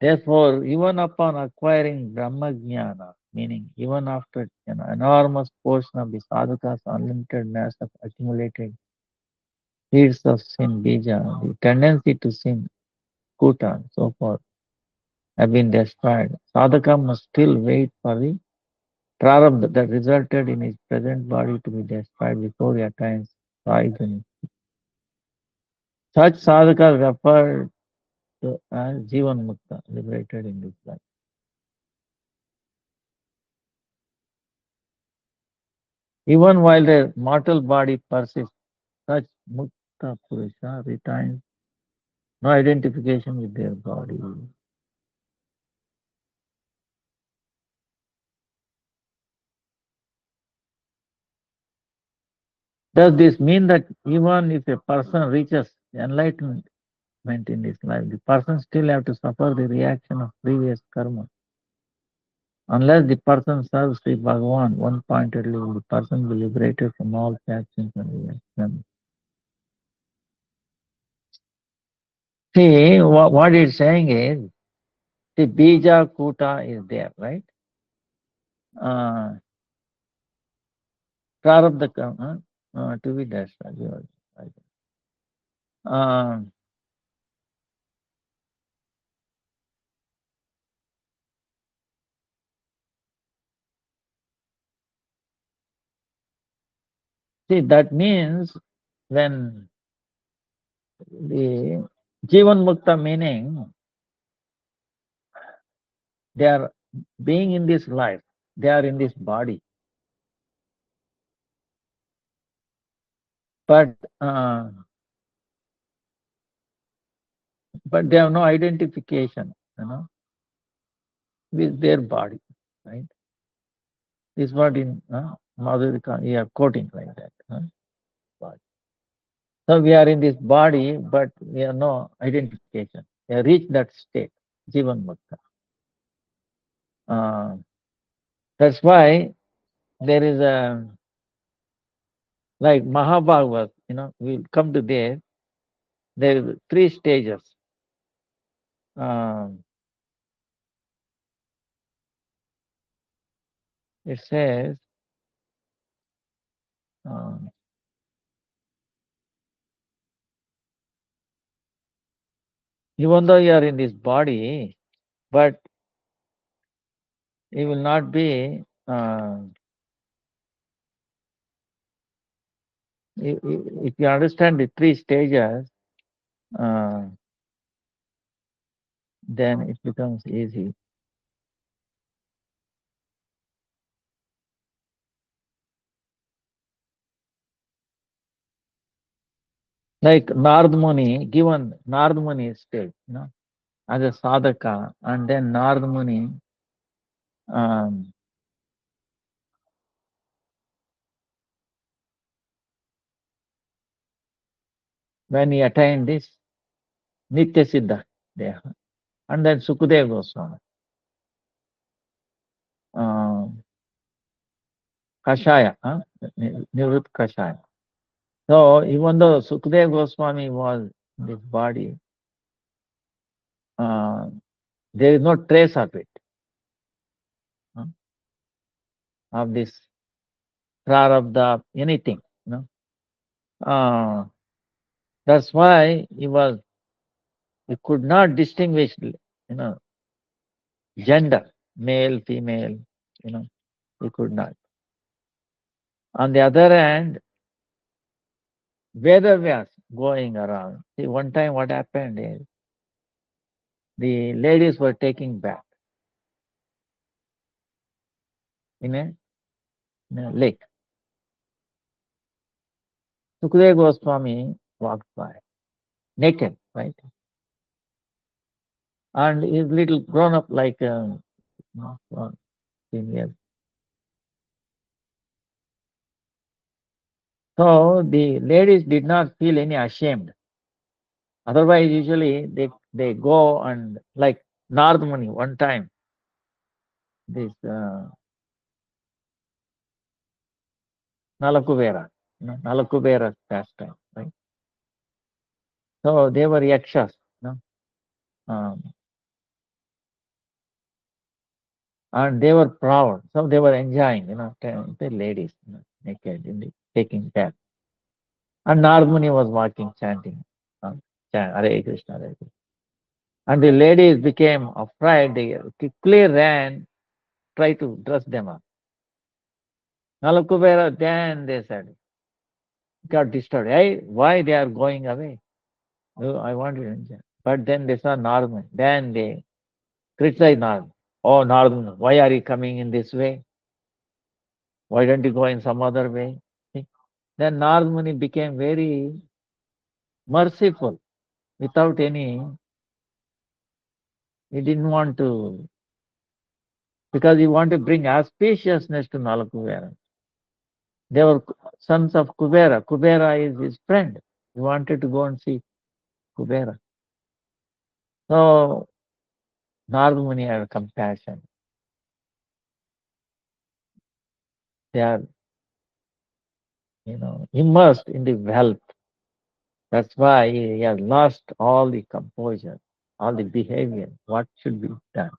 Therefore, even upon acquiring Brahma Jnana, meaning even after an enormous portion of the sadhaka's unlimited mass of accumulated seeds of sin, bija, the tendency to sin, kuta, and so forth, have been destroyed. Sadhaka must still wait for the prarabdha that resulted in his present body to be destroyed before he attains Saidhani. Such sadhakas referred to as Jivan Mukta, liberated in this life. Even while their mortal body persists, such Mukta Purusha retains no identification with their body. Does this mean that even if a person reaches enlightenment in this life, the person still have to suffer the reaction of previous karma? Unless the person serves Sri Bhagavan one-pointedly, the person will be liberated from all factions and reactions. See, what it's saying is, the bija kuta is there, right? Uh, prarabdha karma to be destroyed. Uh, See, that means when the Jivan Mukta meaning they are being in this life. they are in this body. But but they have no identification, with their body, right? This is what in Madhurika, you are quoting like that. Body. So we are in this body, but we have no identification. We have reached that state, Jivan Mukta. That's why there is a, like Mahabhagavad, we'll come to there. There is three stages. Um, it says, um, even though you are in this body, but it will not be, if you understand the three stages, uh, then it becomes easy. Like Narad Muni, given Narad Muni stage, as a sadhaka, and then Narad Muni, um, when he attained this Nitya Siddha Deha, and then Sukadeva Goswami, Kashaya, Nivrit Kashaya. So even though Sukadeva Goswami was in this body, uh, there is no trace of it, uh, of this prarabdha, anything. Uh, that's why he could not distinguish, gender, male, female, he could not. On the other hand, Vedavyas going around. See, one time what happened is the ladies were taking bath in a lake. Sukadeva Goswami walked by, naked, right? And he's little grown up like 15 years. So the ladies did not feel any ashamed. Otherwise, usually they go and like Nardmuni one time, this Nalakuvera, Nalakuvera pastime, right? So they were yakshas, um, and they were proud. So they were enjoying, the ladies, naked in the taking bath. And Nardmuni was walking, chanting, Hare Krishna, Hare Krishna. And the ladies became afraid. They quickly ran, tried to dress them up. Nalakuvera, then they said, got disturbed. Hey, why they are going away? Oh, I want to enjoy. But then they saw Nardmuni. Then they criticized Nardmuni. Oh, Nardmuni, why are you coming in this way? Why don't you go in some other way? See? Then Nardmuni became very merciful without any, he didn't want to, because he wanted to bring auspiciousness to Nalakuvera. They were sons of Kubera. Kubera is his friend. He wanted to go and see Kubera. So Nardmuni had compassion. They are, immersed in the wealth. That's why he has lost all the composure, all the behavior, what should be done.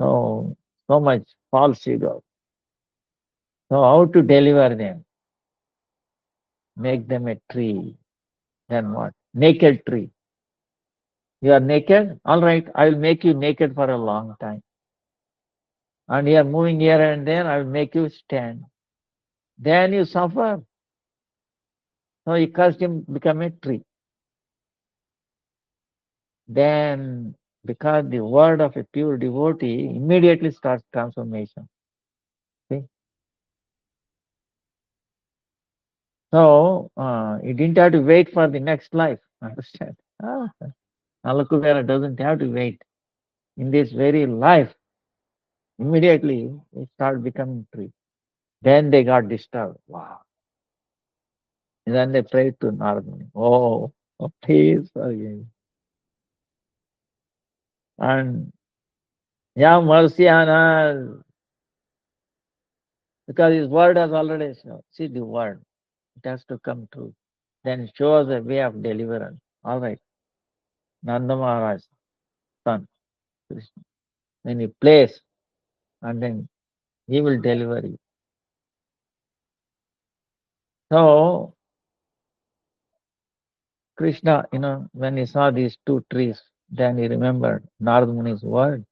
So much false ego. So how to deliver them? Make them a tree. Then what? Naked tree. You are naked? All right, I will make you naked for a long time. And you are moving here and there, I will make you stand. Then you suffer. So he cursed him, become a tree. Then because the word of a pure devotee immediately starts transformation. See? So he didn't have to wait for the next life. Understand? Ah, Alakubera doesn't have to wait. In this very life, immediately it started becoming tree. Then they got disturbed. Wow. And then they prayed to Narada. Oh, please forgive. And yeah, mercy on us. Because his word has already shown. See the word. It has to come true. Then show us a way of deliverance. All right. Nanda Maharaj, son, Krishna. Then you place and then he will deliver you. So Krishna, when he saw these two trees, then he remembered Narada Muni's word.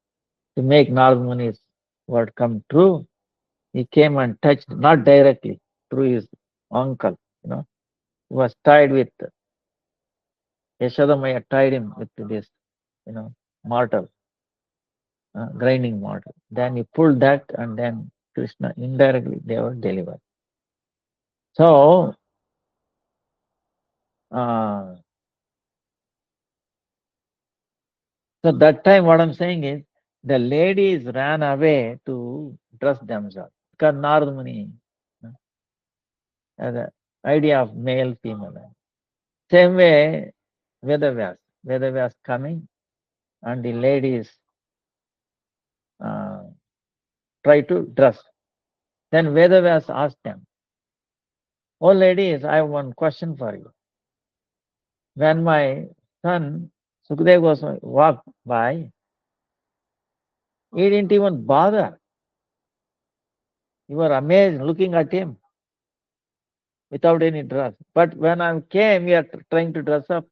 To make Narada Muni's word come true, he came and touched, not directly, through his uncle. He was tied with, Yashodamaya tied him with this, mortar, grinding mortar. Then he pulled that and then Krishna indirectly they were delivered. So, uh, so that time what I'm saying is the ladies ran away to dress themselves because Narada Muni has the idea of male, female. Same way, Vedavyas. Vedavyas coming and the ladies uh, try to dress. Then Vedavyas asked them, "Oh ladies, I have one question for you. When my son Sukadeva Goswami walked by, he didn't even bother. You were amazed looking at him without any dress. But when I came, you are trying to dress up.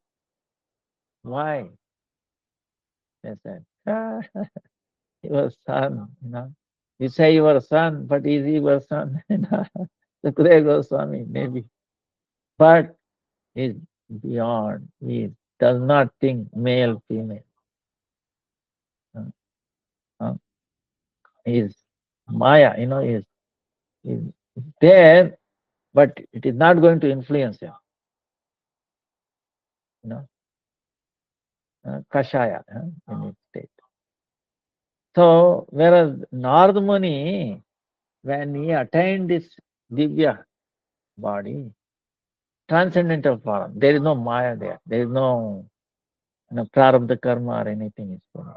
Why?" They said, your son. You say your son, but is he your son? Sukadeva Goswami, maybe. But is beyond. He does not think male, female. Uh, uh, is Maya, is there, but it is not going to influence him. You know, Kashaya in its state. So, whereas Narada Muni, when he attained this Divya body, transcendental form, there is no Maya there. There is no, prarabdha karma or anything is going on.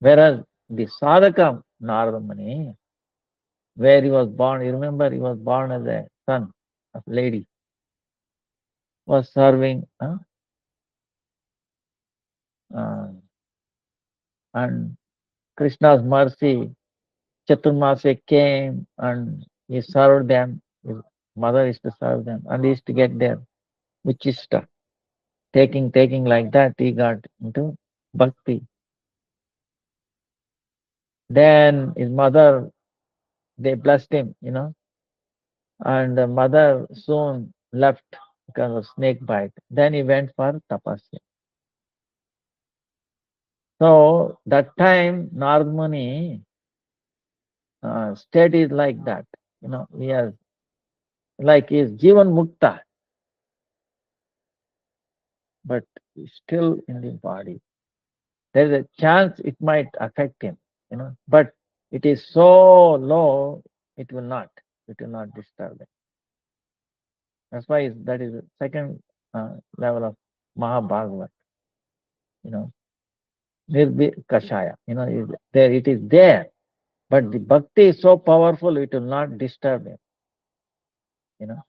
Whereas the sadhaka Narada Muni, where he was born, you remember he was born as a son of lady, was serving, uh, and Krishna's mercy, Chaturmase came and he served them. His mother is to serve them, and he used to get their Vichista. Taking like that, he got into bhakti. Then his mother, they blessed him, and the mother soon left because of snake bite. Then he went for tapasya. So that time, Narad Muni state is like that. He has, like he is Jivan Mukta, but still in the body. There is a chance it might affect him, but it is so low, it will not. It will not disturb him. That's why that is the second level of Mahabhagavat. You know, Nirbhi Kashaya. Is there. It is there, but the bhakti is so powerful, it will not disturb him. You know.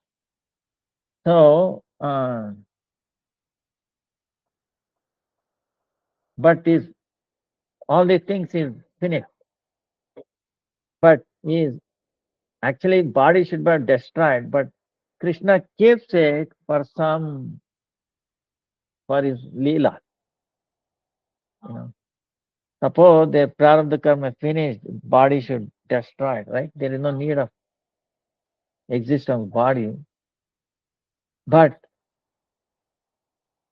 So, but is all these things is finished. But is actually body should be destroyed, but Krishna keeps it for his leela. Suppose the prarabdha karma finished, body should destroy, right? There is no need of existence of body. But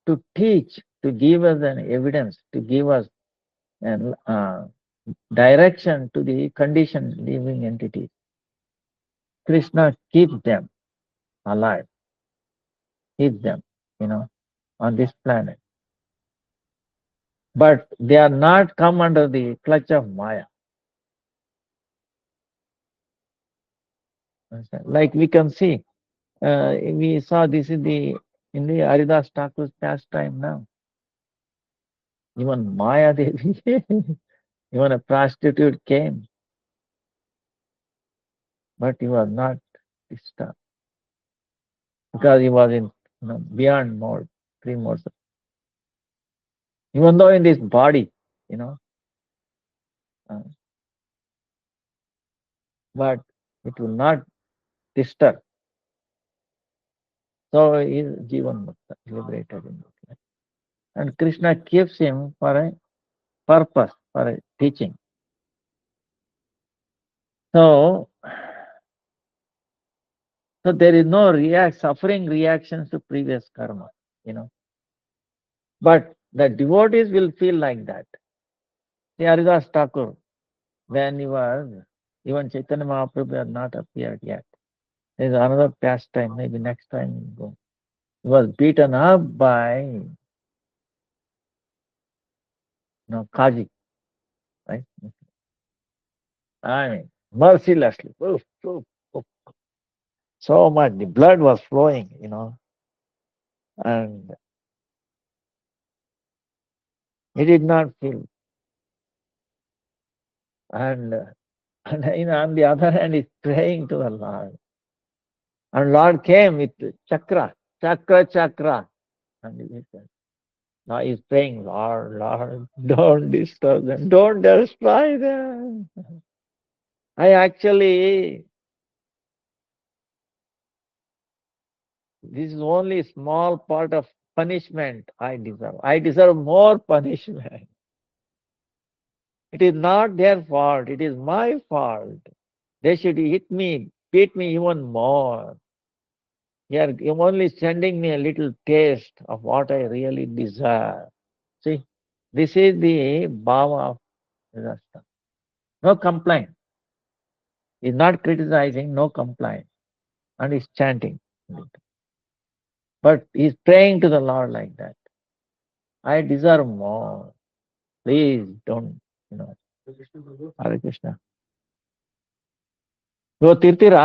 to teach, to give us an evidence, to give us and direction to the conditioned living entities. Krishna keeps them alive, keeps them, you know, on this planet. But they are not come under the clutch of Maya. Understand? Like we can see, we saw this in the Haridas Thakur's pastime now. Even Maya Devi, even a prostitute came, but he was not disturbed because he was in beyond mode, three modes. Even though in this body, you know, uh, but it will not disturb. So he is Jivan Mukta, liberated in this life. And Krishna keeps him for a purpose, for a teaching. So, so there is no suffering reactions to previous karma, you know. But the devotees will feel like that. The Haridas Thakur, when he was, even Chaitanya Mahaprabhu had not appeared yet. There is another pastime, maybe next time we'll go. He was beaten up by Kaji, right? I mean, mercilessly. Oof, oof, oof. So much, the blood was flowing, and he did not feel. And, on the other hand, he's praying to the Lord. And Lord came with chakra, chakra, chakra. And he said, now he's praying, Lord, Lord, don't disturb them, don't destroy them. I actually, this is only small part of punishment I deserve. I deserve more punishment. It is not their fault, it is my fault. They should hit me, beat me even more. You're only sending me a little taste of what I really deserve. See, this is the bhava of Rasta. No complaint. He's not criticizing, no complaint. And he's chanting. But he's praying to the Lord like that. I deserve more. Please don't, you know. Hare Krishna. ನೀವು ತೀರ್ತೀರಾ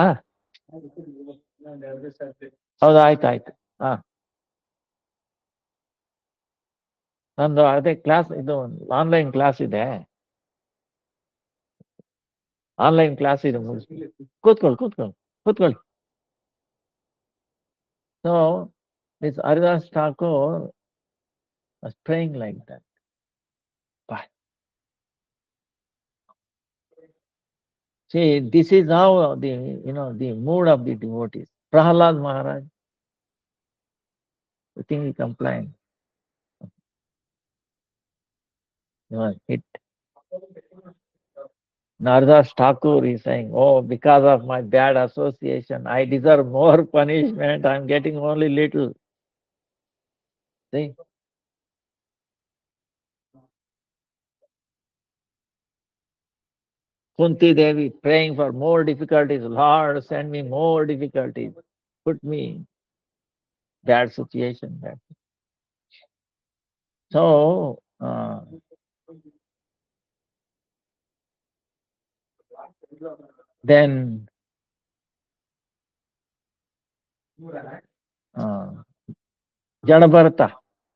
ಹೌದು ಆಯ್ತು ಆಯ್ತು ಹಾ ನಂದು ಅದೇ class ಇದು online class ಇದೆ online class ಇದೆ ಮುಗಿಸ್ತೀನಿ ಕೂತ್ಕೊಳ್ಳಿ ಕೂತ್ಕೊಳ್ಳಿ ಕೂತ್ಕೊಳ್ಳಿ so this Haridas Thakur was praying like that. Bye. See, this is how the mood of the devotees. Prahalad Maharaj, I think he complained. He was hit. Nardas Thakur is saying, oh, because of my bad association, I deserve more punishment. I'm getting only little. See? Kunti Devi praying for more difficulties. Lord, send me more difficulties. Put me bad situation. So, then uh, Jadabharata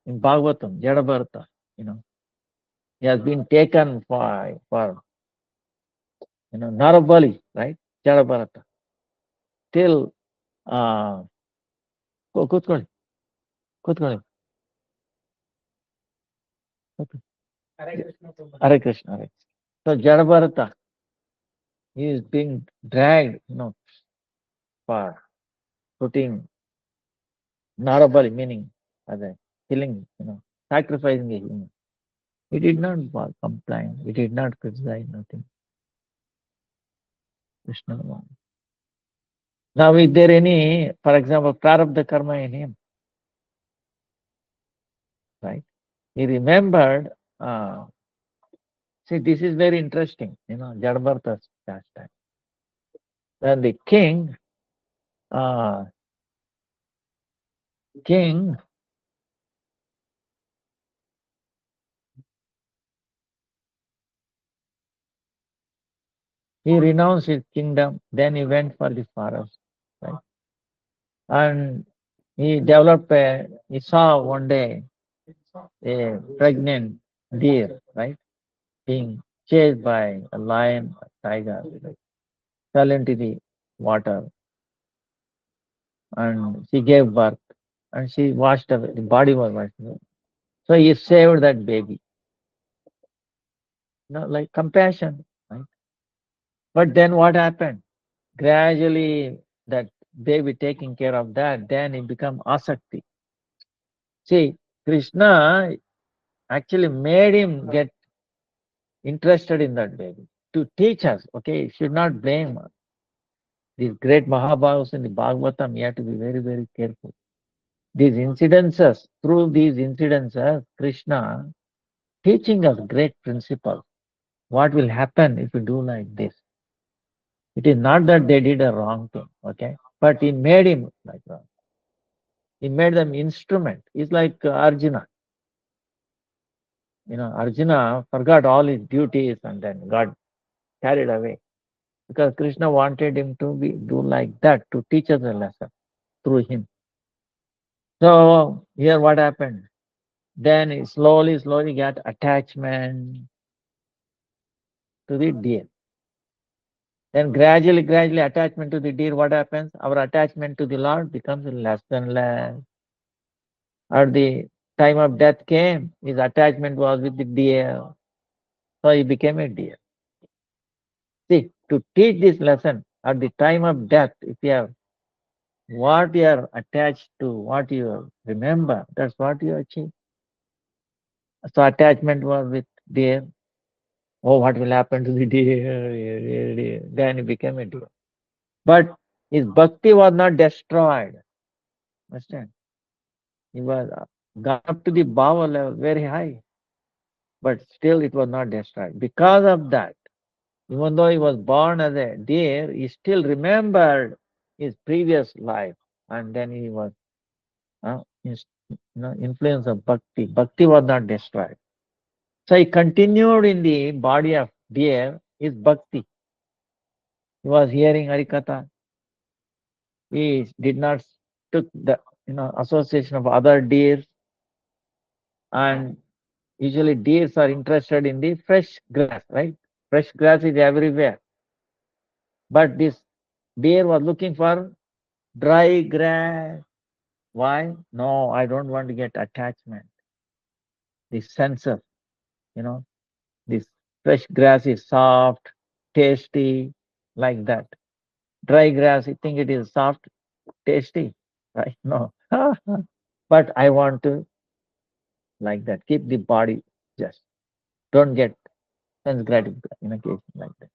in Bhagavatam, Jadabharata, he has been taken for Narabali, right? Jadabharata. Till ಕೂತ್ಕೊಳ್ಳಿ ಕೂತ್ಕೊಳ್ಳಿ Hare Krishna, Hare. So Jadabharata, he is being dragged, for putting Narabali, meaning as a killing, sacrificing a human. He did not complain. He did not criticize nothing. Krishna. Now, is there any, for example, prarabdha karma in him? Right? He remembered See, this is very interesting, Jadabharata's pastime. When the uh, king, he renounced his kingdom, then he went for the forest, right? And he saw one day a pregnant deer, right, being chased by a lion, a tiger, like, fell into the water, and she gave birth, and she washed away, the body was washed away. So he saved that baby, like compassion, right? But then what happened? Gradually, that baby taking care of that, then it become asakti. See, Krishna actually made him get interested in that baby to teach us. Okay, you should not blame these great Mahabharats in the Bhagavatam. You have to be very, very careful. These incidences, through these incidences, Krishna teaching us great principles. What will happen if you do like this? It is not that they did a wrong thing, okay? But he made him like that. He made them instrument. It's like Arjuna. Arjuna forgot all his duties and then got carried away because Krishna wanted him to do like that to teach us a lesson through him. So here what happened? Then he slowly got attachment to the deer. Then gradually attachment to the deer, what happens? Our attachment to the Lord becomes less and less. At the time of death came, his attachment was with the deer. So he became a deer. See, to teach this lesson at the time of death, if you have what you are attached to, what you remember, that's what you achieve. So attachment was with deer. Oh, what will happen to the deer? Then he became a deer. But his bhakti was not destroyed. Understand? He was gone up to the bhava level very high, but still it was not destroyed. Because of that, even though he was born as a deer, he still remembered his previous life, and then he was influence of bhakti. Bhakti was not destroyed. So he continued in the body of deer, his bhakti. He was hearing Harikatha. He did not took the association of other deers, and usually deers are interested in the fresh grass, right? Fresh grass is everywhere. But this deer was looking for dry grass. Why? No, I don't want to get attachment. The senses, you know, this fresh grass is soft, tasty, like that. Dry grass, you think it is soft, tasty, right? No. But I want to like that. Keep the body just. Don't get sense gratification in a case like that.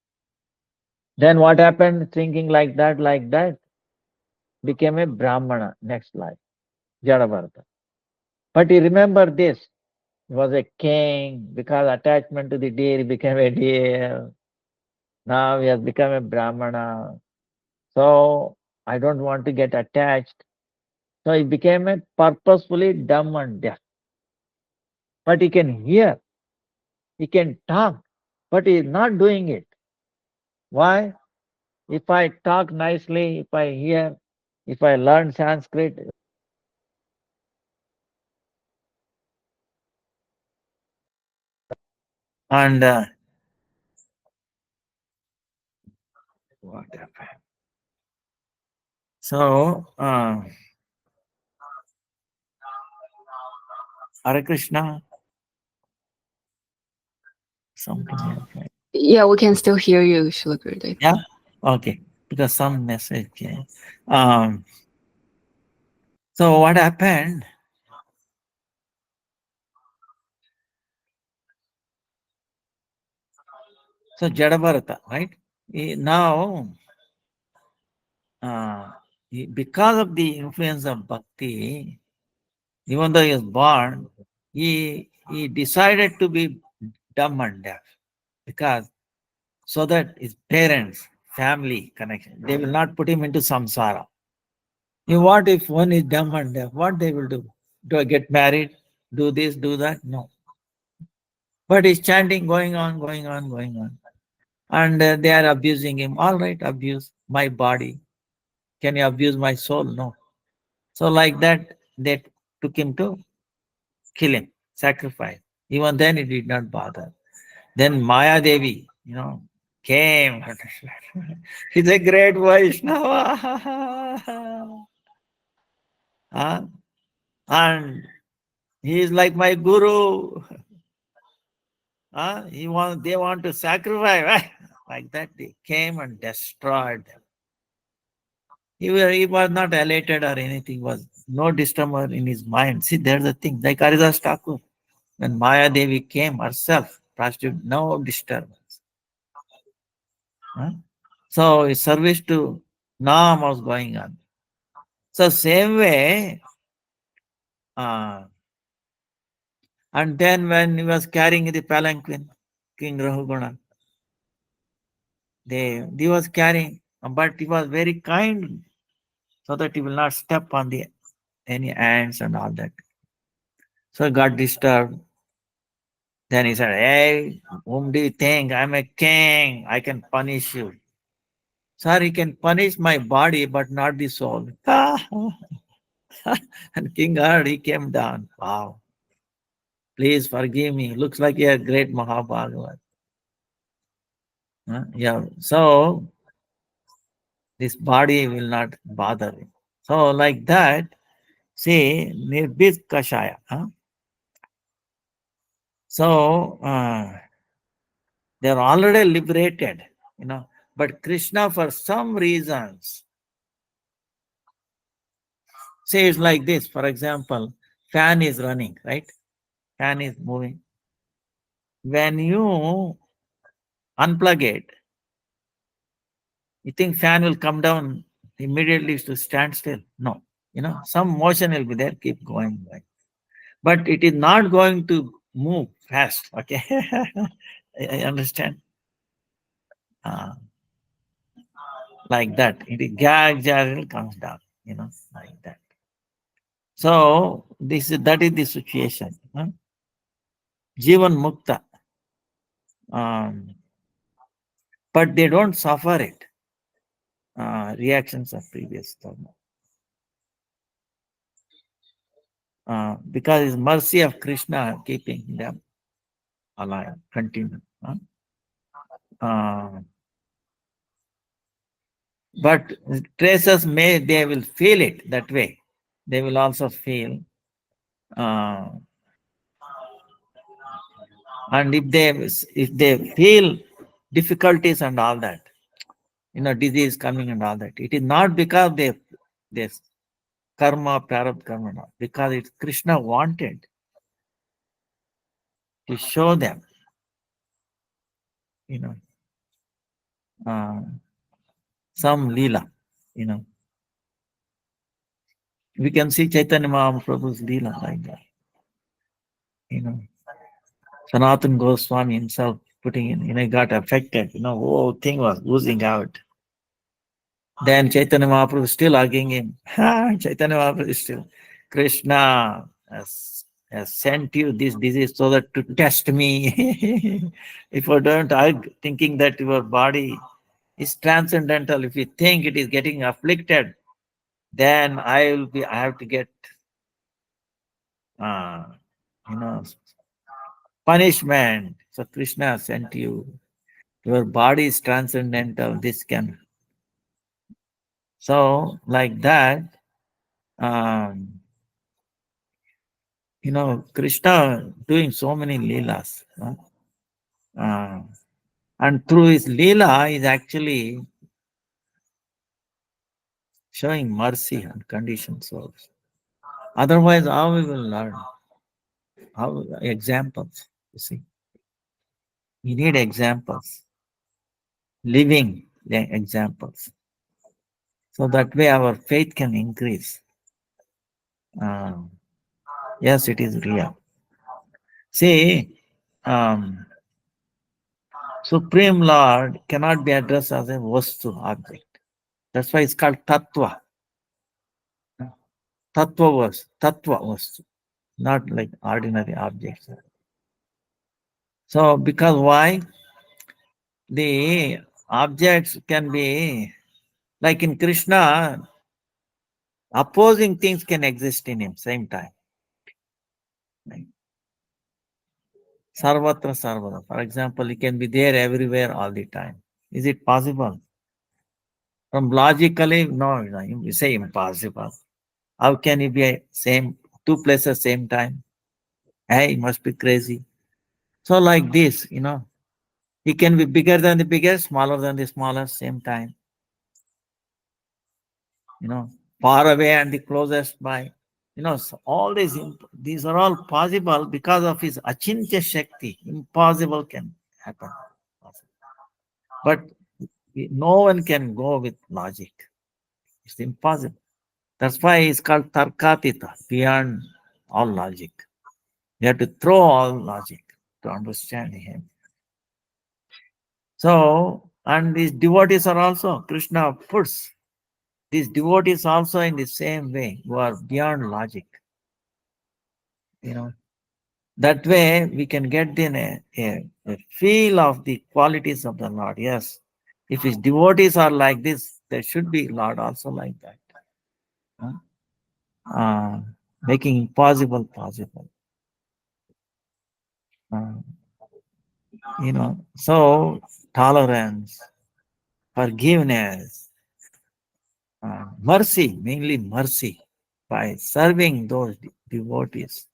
Then what happened? Thinking like that, became a Brahmana next life, Jadabharata. But he remembered this. He was a king because attachment to the deer, he became a deer. Now he has become a Brahmana. So I don't want to get attached. So he became a purposefully dumb and deaf. But he can hear, he can talk, but he is not doing it. Why? If I talk nicely, if I hear, if I learn Sanskrit, and what happened? So, Hare Krishna, something happened. Yeah, we can still hear you, Shilaguru. Yeah, okay, because some message came. Um, so what happened? So Jadabharata, right? Now, because of the influence of bhakti, even though he was born, he decided to be dumb and deaf. because so that his parents, family connection, they will not put him into samsara. What if one is dumb and deaf? What they will do? Do I get married? Do this, do that? No. But he's chanting, going on, going on, going on. And they are abusing him. All right, abuse my body. Can you abuse my soul? No. So, like that, they took him to kill him, sacrifice. Even then, it did not bother. Then Maya Devi, came. She's a great Vaishnava. Huh? And he is like my guru. They want to sacrifice. Like that, they came and destroyed them. He was not elated or anything, was no disturber in his mind. See, there's the thing. Like Haridas Thakur, when Maya Devi came herself, prostitute, no disturbance. Huh? So his service to Nam was going on. So same way, uh, and then when he was carrying the palanquin, King Rahuguna, he was carrying, but he was very kind so that he will not step on the any ants and all that. So he got disturbed. Then he said, "Hey, whom do you think? I'm a king. I can punish you." Sir, he can punish my body, but not the soul. And King heard, he came down. Wow. Please forgive me. Looks like you're a great Mahabhagavat. Yeah. So this body will not bother him. So like that, say Nirbis Kashaya. So they're already liberated, But Krishna, for some reasons, say it's like this. For example, fan is running, right? Fan is moving. When you unplug it, you think fan will come down immediately to stand still. No. Some motion will be there, keep going. But it is not going to move fast. Okay. I understand. Uh, like that. It is gradually comes down, like that. So that is the situation. Jivan Mukta. Um, but they don't suffer it. Reactions of previous karma. Because it's mercy of Krishna keeping them alive, continue. Uh, but traces they will feel it that way. They will also feel, uh, and if they feel difficulties and all that, disease coming and all that, it is not because they karma, prarabdha karma, no, because it's Krishna wanted to show them, you know, uh, some lila, you know. We can see Chaitanya Mahaprabhu's lila like that, you know. Sanatan Goswami himself putting in, got affected, whole thing was oozing out. Then Chaitanya Mahaprabhu still hugging him. Chaitanya Mahaprabhu is still, Krishna has sent you this disease so that to test me. If you don't hug, thinking that your body is transcendental, if you think it is getting afflicted, then I have to get, uh, you know, punishment. So Krishna sent you. Your body is transcendental. This can. So like that, um, Krishna doing so many leelas. Uh, and through his leela is actually showing mercy on conditioned souls. Otherwise, how we will learn? How examples? You see, we need examples, living examples, so that way our faith can increase. Um, yes, it is real. See, um, Supreme Lord cannot be addressed as a vastu object. That's why it's called tattva. Tattva vastu, not like ordinary objects. So because why? The objects can be like in Krishna, opposing things can exist in him same time. Like Sarvatra Sarvada. For example, he can be there everywhere all the time. Is it possible? From logically, no, no, you say impossible. How can he be same two places same time? Hey, he must be crazy. So like this, he can be bigger than the biggest, smaller than the smallest, same time. Far away and the closest by. So all these are all possible because of his achintya shakti. Impossible can happen. But no one can go with logic. It's impossible. That's why it's called tarkatita, beyond all logic. You have to throw all logic to understand him. So, and these devotees are also, Krishna puts these devotees also in the same way, who are beyond logic. That way we can get in a feel of the qualities of the Lord. Yes, if his devotees are like this, there should be Lord also like that. Huh? Uh, Making impossible possible. Uh, so tolerance, forgiveness, mercy, mainly mercy, by serving those devotees.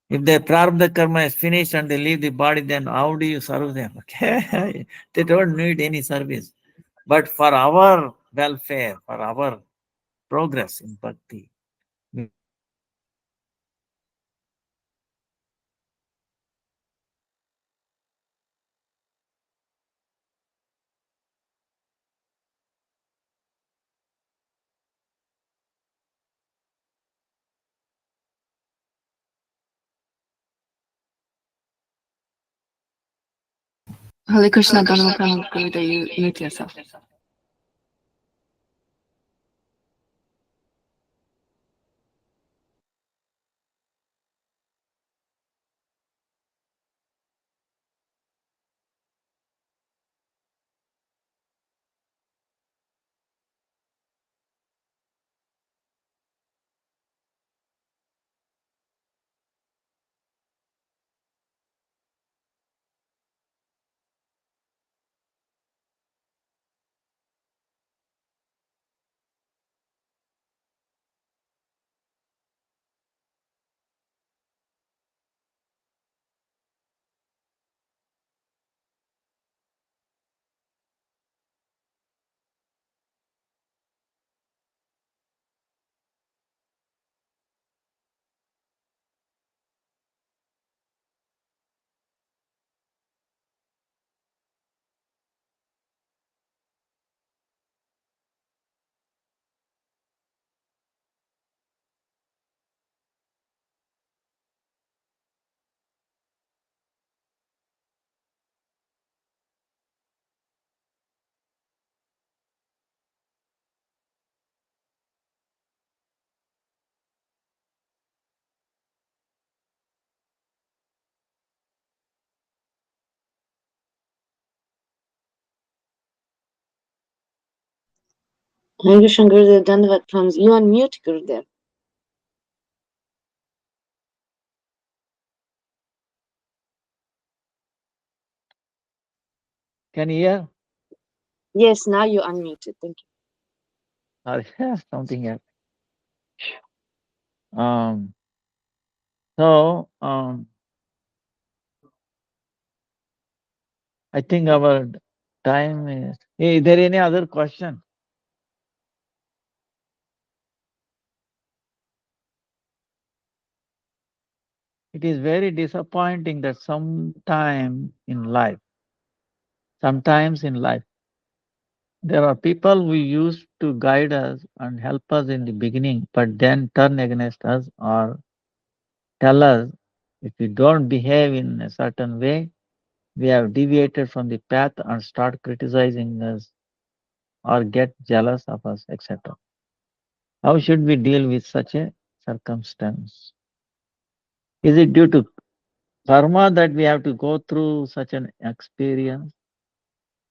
If their prarabdha karma is finished and they leave the body, then how do you serve them? Okay, they don't need any service. But for our welfare, for our progress in bhakti, we need to serve them. Hare Krishna, Dhanava Pranam Gurudeva, you mute yourself. Hare Krishna Gurudev, Dandavat Prams. You on mute, Gurudev. Can you hear? Yes, now you unmuted. Thank you. Sorry, something else. Um, so, I think our time is. Is there any other question? It is very disappointing that sometimes in life, there are people who used to guide us and help us in the beginning, but then turn against us or tell us if we don't behave in a certain way, we have deviated from the path and start criticizing us or get jealous of us, etc. How should we deal with such a circumstance? Is it due to karma that we have to go through such an experience?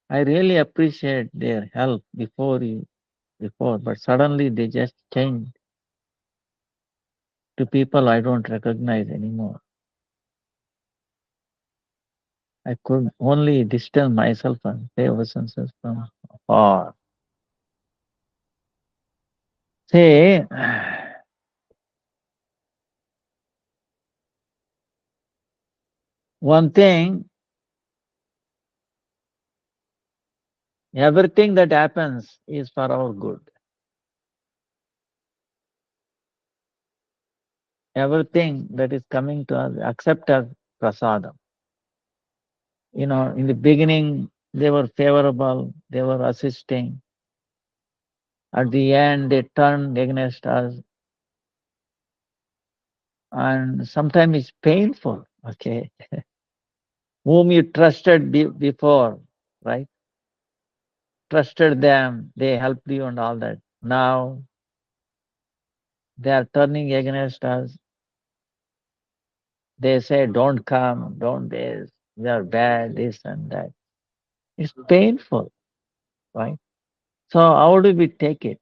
I really appreciate their help before, but suddenly they just change to people I don't recognize anymore. I could only distance myself and save senses from afar. Say, one thing, everything that happens is for our good. Everything that is coming to us, accept as prasadam. In the beginning, they were favorable, they were assisting. At the end, they turned against us. And sometimes it's painful, okay? Whom you trusted before, right? Trusted them, they helped you and all that. Now they are turning against us. They say, don't come, don't this, we are bad, this and that. It's painful, right? So how do we take it?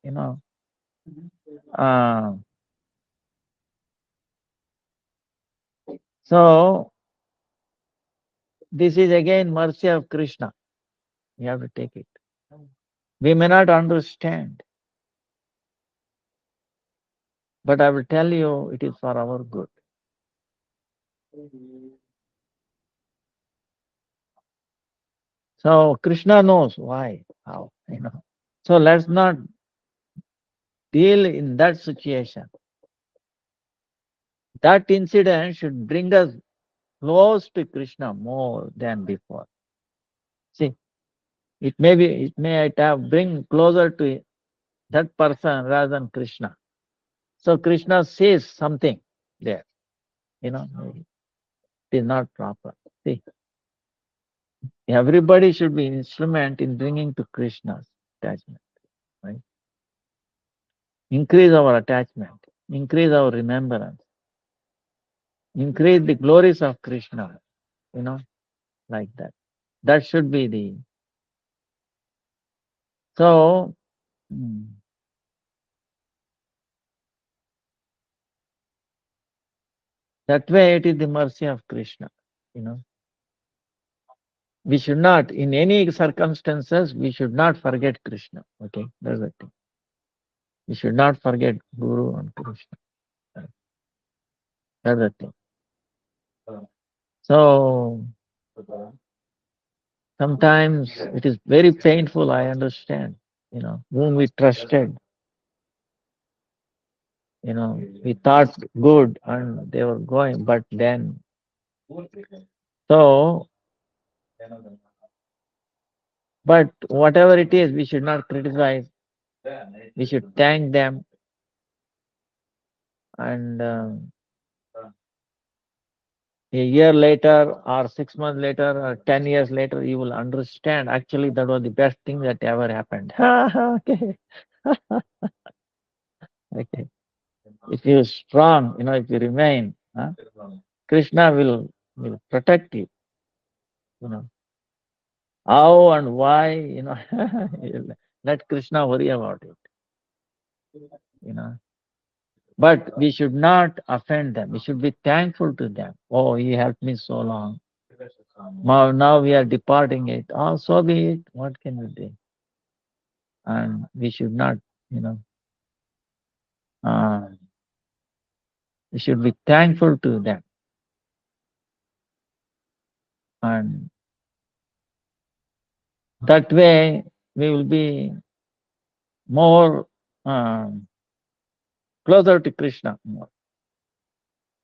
You know, uh, so this is again mercy of Krishna. We have to take it. We may not understand, but I will tell you it is for our good. So Krishna knows why, how. So let's not deal in that situation. That incident should bring us close to Krishna more than before. See, it may have bring closer to that person rather than Krishna. So Krishna says something there, it is not proper. See, everybody should be instrument in bringing to Krishna's attachment, right? Increase our attachment, increase our remembrance, increase the glories of Krishna, like that. That should be the so. That way it is the mercy of Krishna. You know. We should not, in any circumstances, we should not forget Krishna. Okay, that's the thing. We should not forget Guru and Krishna. That's the thing. So sometimes it is very painful, I understand, whom we trusted, we thought good and they were going, but then so but whatever it is, we should not criticize. We should thank them and a year later or 6 months later or 10 years later, you will understand actually that was the best thing that ever happened. Okay. Okay. If you strong, if you remain, Krishna will protect you. How and why, let Krishna worry about it. But we should not offend them. We should be thankful to them. Oh, he helped me so long. Now we are departing it. Oh, so be it. What can we do? And we should not, you know, uh, we should be thankful to them. And that way we will be more closer to Krishna.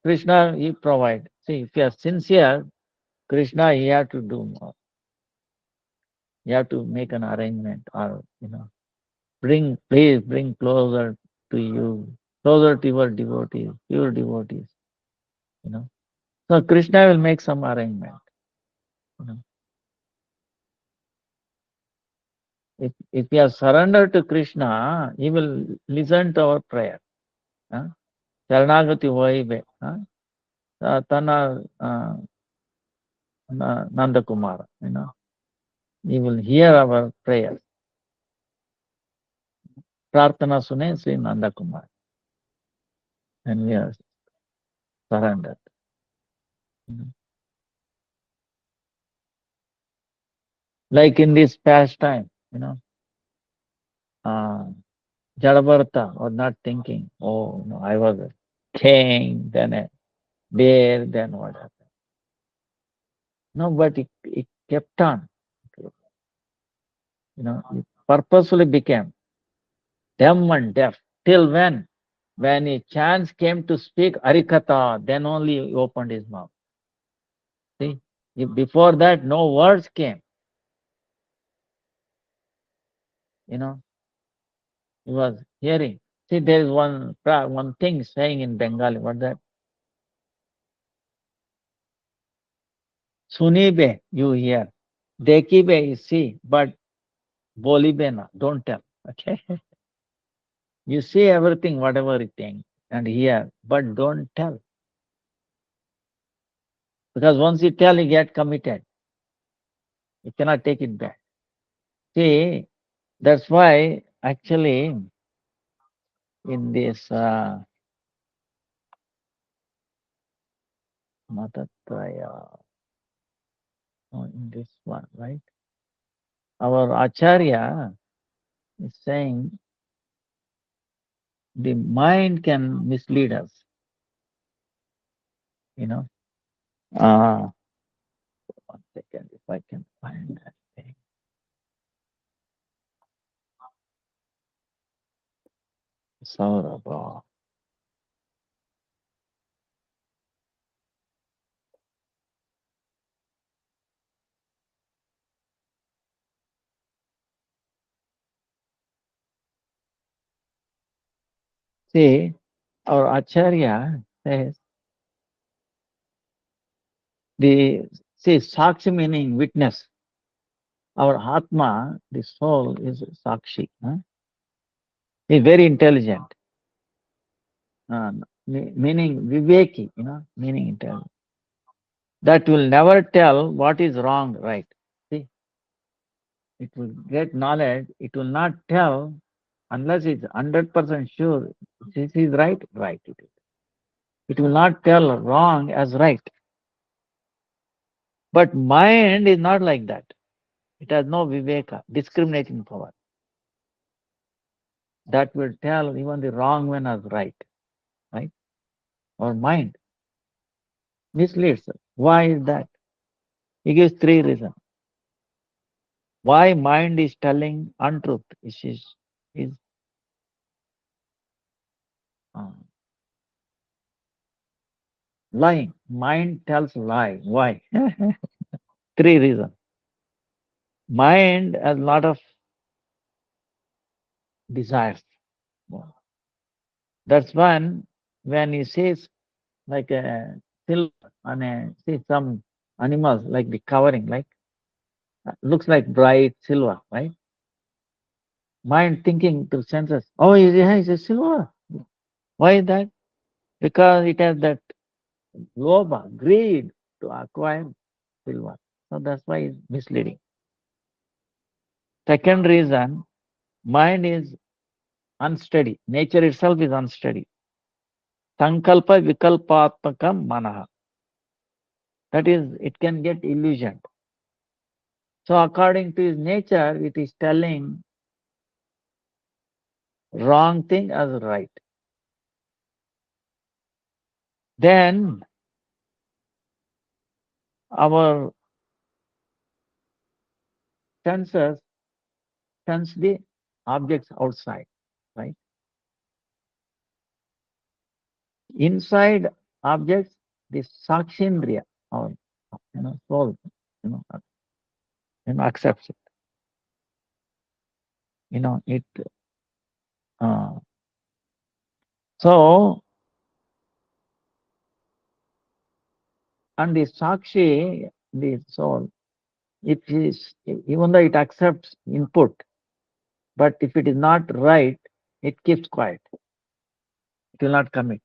Krishna, he provide. See, if you are sincere, Krishna, he have to do more. You have to make an arrangement or, please bring closer to you, closer to your devotees, pure devotees. So Krishna will make some arrangement. You know, if we are surrendered to Krishna, he will listen to our prayer. Sharanagati hoibe. Tana Nanda Kumara. He will hear our prayers. Prarthana sune Sri Nanda Kumar. And we are surrendered. Like in this past time, Jalabarta was not thinking, oh, no, I was a king, then a bear, then what happened. No, but it kept on. It purposefully became dumb and deaf. Till when? When a chance came to speak Arikatha, then only he opened his mouth. See, if before that no words came, he was hearing. See, there is one thing saying in Bengali, what that? Sunibe, you hear. Dekibe, you see, but bolibe na, don't tell. Okay? You see everything, whatever you think, and hear, but don't tell. Because once you tell, you get committed. You cannot take it back. See, that's why actually in this Matatraya, in this one, right? Our Acharya is saying the mind can mislead us. Uh, One second, if I can find that thing. Saurabha. See, our Acharya says Sakshi meaning witness. Our Atma, the soul, is Sakshi. Is very intelligent. Meaning Viveki, meaning intelligent. That will never tell what is wrong, right. See, it will get knowledge, it will not tell unless it's 100% sure this is right, right it is. It will not tell wrong as right. But mind is not like that. It has no viveka, discriminating power. That will tell even the wrong one as right. Right? Or mind misleads us. Why is that? He gives 3 reasons. Why mind is telling untruth? Is lying. Mind tells lie. Why? 3 reasons. Mind has a lot of desires. That's when he says like a silver on see some animals like the covering, like looks like bright silver, right? Mind thinking to senses, oh, it's a silver. Why is that? Because it has that lobha, greed to acquire silver. So that's why it's misleading. Second reason, mind is unsteady. Nature itself is unsteady. Sankalpa vikalpatmakam manaha. That is, it can get illusioned. So according to his nature, it is telling wrong thing as right. Then our senses sense the objects outside, right? Inside objects, the sakshindriya, or soul, accepts it. It. So, and the sakshi, the soul, It is, even though it accepts input, but if it is not right, it keeps quiet. It will not commit.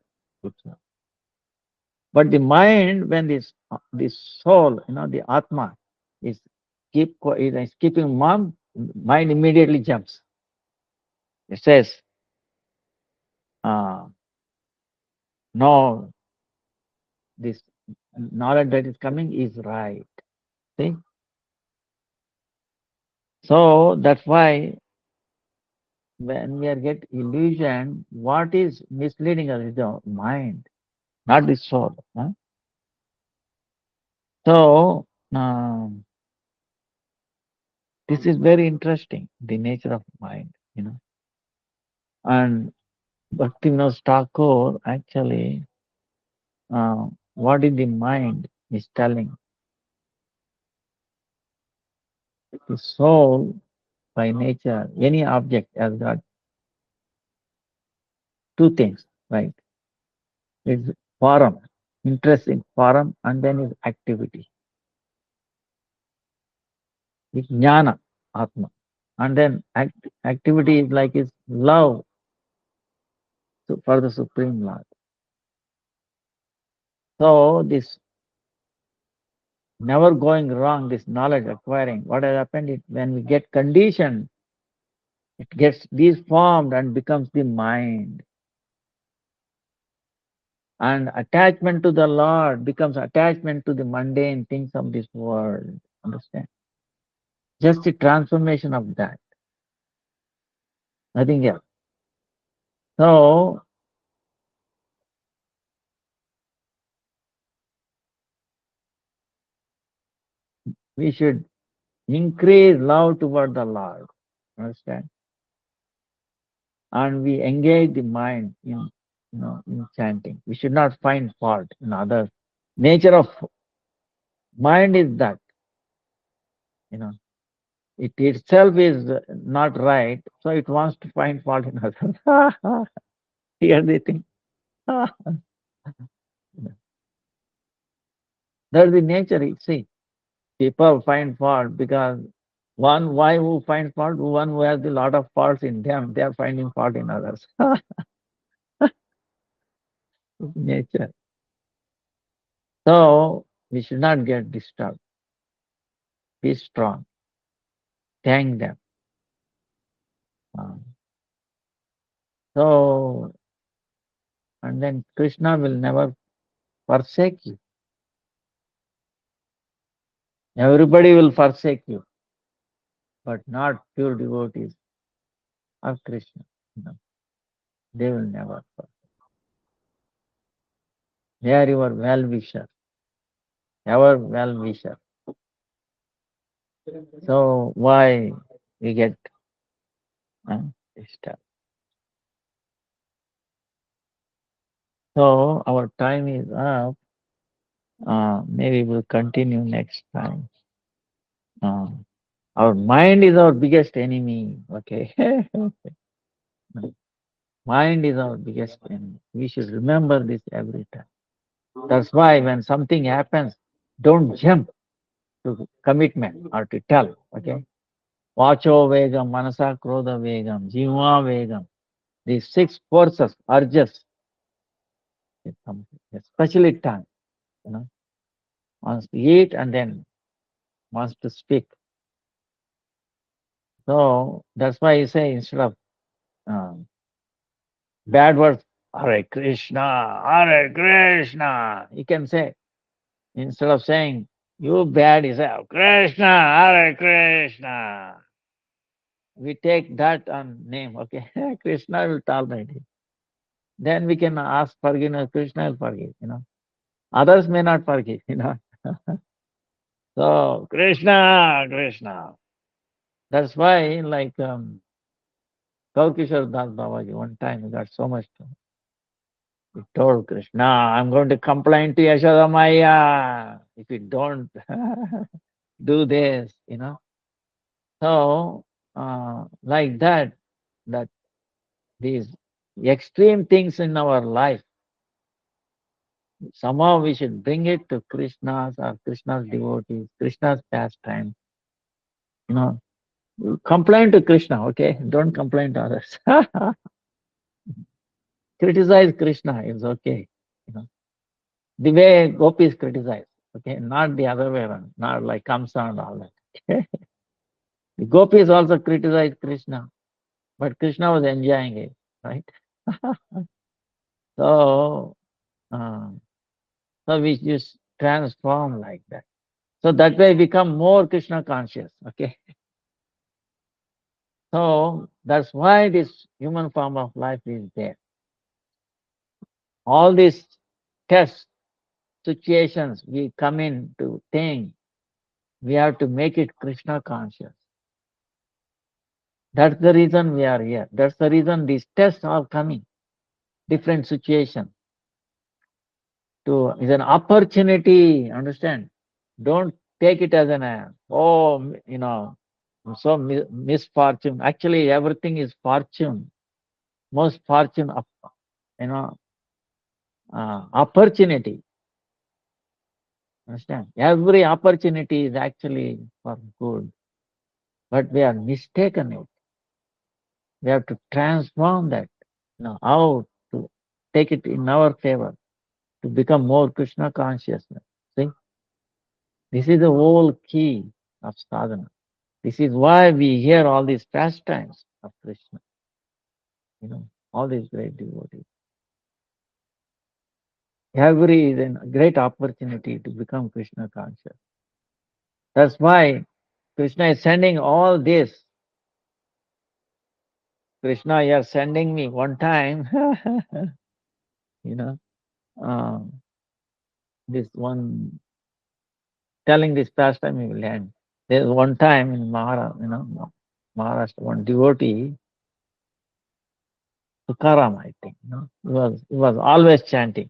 But the mind, when this soul, the Atma, is is keeping mum, mind immediately jumps. It says, no, this knowledge that is coming is right. See? So that's why when we are get illusion, what is misleading us is the mind, not the soul. Huh? So this is very interesting, the nature of mind. And Bhaktivinoda Thakur actually, what is the mind is telling. The soul by nature, any object has got two things, right? It's form, interest in form, and then is activity. It's jnana, atma. And then activity is like is love for the Supreme Lord. So this never going wrong, this knowledge acquiring, what has happened is when we get conditioned, it gets deformed and becomes the mind. And attachment to the Lord becomes attachment to the mundane things of this world. Understand? Just the transformation of that. Nothing else. So we should increase love toward the Lord. Understand? And we engage the mind in chanting. We should not find fault in others. Nature of mind is that, it itself is not right, so it wants to find fault in others. Here they think. That's the nature, you see. People find fault because why who finds fault? One who has a lot of faults in them, they are finding fault in others. Nature. So we should not get disturbed. Be strong. Thank them. So, and then Krishna will never forsake you. Everybody will forsake you, but not pure devotees of Krishna. No, they will never forsake. They are your well-wisher, our well-wisher. So why we get disturbed? So our time is up. Maybe we'll continue next time. Our mind is our biggest enemy. Okay. Mind is our biggest enemy. We should remember this every time. That's why when something happens, don't jump to commitment or to tell. Okay. Vacho vegam, manasa krodha vegam, jiva vegam. These six forces are just, especially tongue, wants to eat and then wants to speak. So that's why you say instead of bad words, Hare Krishna, Hare Krishna. You can say, instead of saying, you bad, you say, "Oh, Krishna, Hare Krishna." We take that name, okay? Krishna will tolerate it. Then we can ask forgiveness, Krishna will forgive. Others may not forgive. So, Krishna, Krishna. That's why, like, Kaukishore Das Babaji, one time he got so much trouble. He told Krishna, I'm going to complain to Yashoda Maya if you don't do this. So, like that these extreme things in our life, somehow we should bring it to Krishna's or Krishna's devotees, Krishna's pastime. You know, complain to Krishna, okay? Don't complain to others. Criticize Krishna is okay. You know, the way gopis criticize, okay, not the other way around, not like Kamsa and all that. Okay? The gopis also criticize Krishna, but Krishna was enjoying it, right? So, uh, so we just transform like that. So that way become more Krishna conscious, okay? So that's why this human form of life is there. All these tests, situations we come in to think, we have to make it Krishna conscious. That's the reason we are here. That's the reason these tests are coming. Different situations. Is an opportunity, understand? Don't take it as so misfortune. Actually, everything is fortune. Most fortune, you know, opportunity. Understand? Every opportunity is actually for good, but we are mistaken it. We have to transform that. How to take it in our favor to become more Krishna consciousness. See, this is the whole key of sadhana. This is why we hear all these pastimes of Krishna. All these great devotees. Every is a great opportunity to become Krishna conscious. That's why Krishna is sending all this. Krishna, you are sending me one time. you know, this one telling this pastime he will end. There's one time in Maharashtra, one devotee, Tukaram, I think, he was always chanting.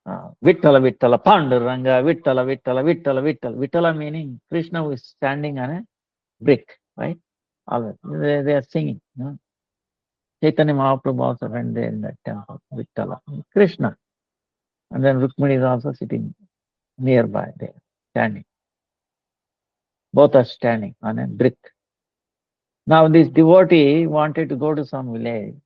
Vittala, Vittala, Panduranga, Vittala, Vittala, Vittala, Vittala. Vittala meaning Krishna who is standing on a brick, right? Always. They are singing. Chaitanya Mahaprabhu also went there in that temple, Vittala, Krishna. And then Rukmini is also sitting nearby there, standing. Both are standing on a brick. Now this devotee wanted to go to some village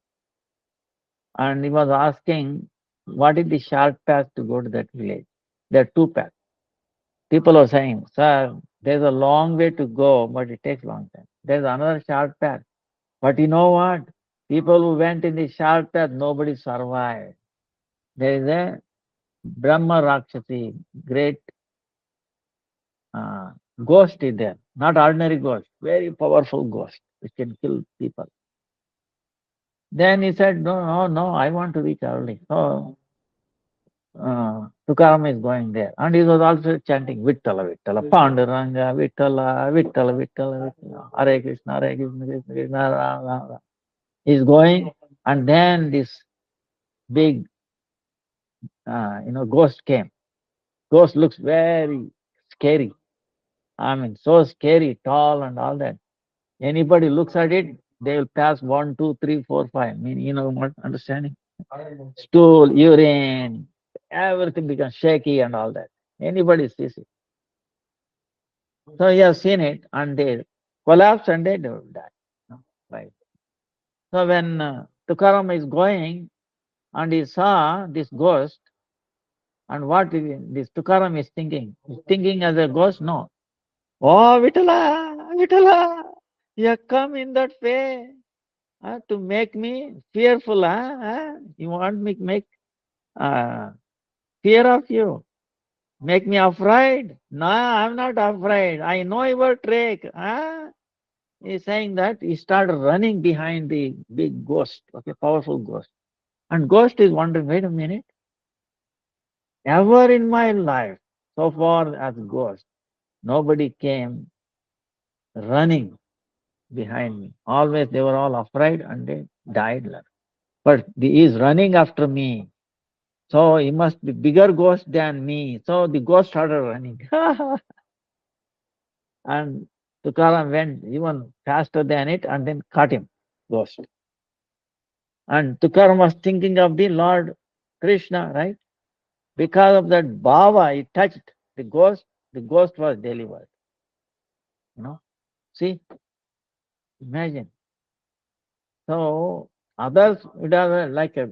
and he was asking, what is the short path to go to that village? There are two paths. People are saying, sir, there's a long way to go, but it takes long time. There's another short path. But you know what? People who went in the short path, nobody survived. There is a Brahma Rakshasi, great ghost is there. Not ordinary ghost, very powerful ghost, which can kill people. Then he said, no, I want to reach early. So Tukaram is going there. And he was also chanting Vittala, Vittala, Panduranga, Vittala, Vittala, Vittala, Vittala, Hare Krishna, Hare Krishna, Krishna Krishna, Ram, Ram, Ram. He's going, and then this big, ghost came. Ghost looks very scary. I mean, so scary, tall and all that. Anybody looks at it, they will pass 1, 2, 3, 4, 5. I mean, what understanding? Stool, urine, everything becomes shaky and all that. Anybody sees it. So you have seen it, and they collapse and they will die. Right. So when Tukaram is going and he saw this ghost, and this Tukaram is thinking? He's thinking as a ghost? No. Oh, Vittala, Vittala, you have come in that way to make me fearful. You want me to make fear of you? Make me afraid? No, I'm not afraid. I know your trick. He's saying that he started running behind the big ghost, okay, powerful ghost. And ghost is wondering, wait a minute, ever in my life, so far as ghost, nobody came running behind me. Always they were all afraid and they died. But he is running after me. So he must be bigger ghost than me. So the ghost started running. And Tukaram went even faster than it and then caught him, ghost. And Tukaram was thinking of the Lord Krishna, right? Because of that bhava, he touched the ghost was delivered. See, imagine. So others would have like a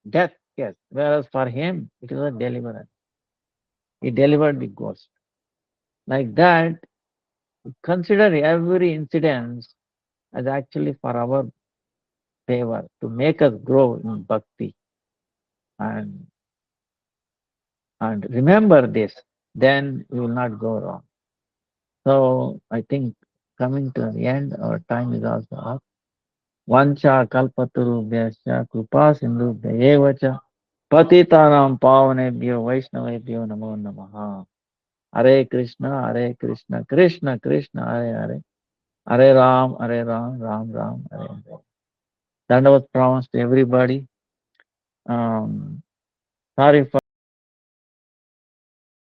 death case, whereas for him it was a deliverance. He delivered the ghost. Like that, consider every incident as actually for our favor to make us grow in bhakti. And and remember this, then we will not go wrong. So I think coming to the end, our time is also up. Vancha kalpatarubhyascha kripa sindhubhya patitanam pavanebhyo vaishnavebhyo namo namaha. Hare Krishna, Krishna Krishna, Hare Hare, Hare Ram, Ram Ram, Hare Hare. That was promised to everybody. Sorry for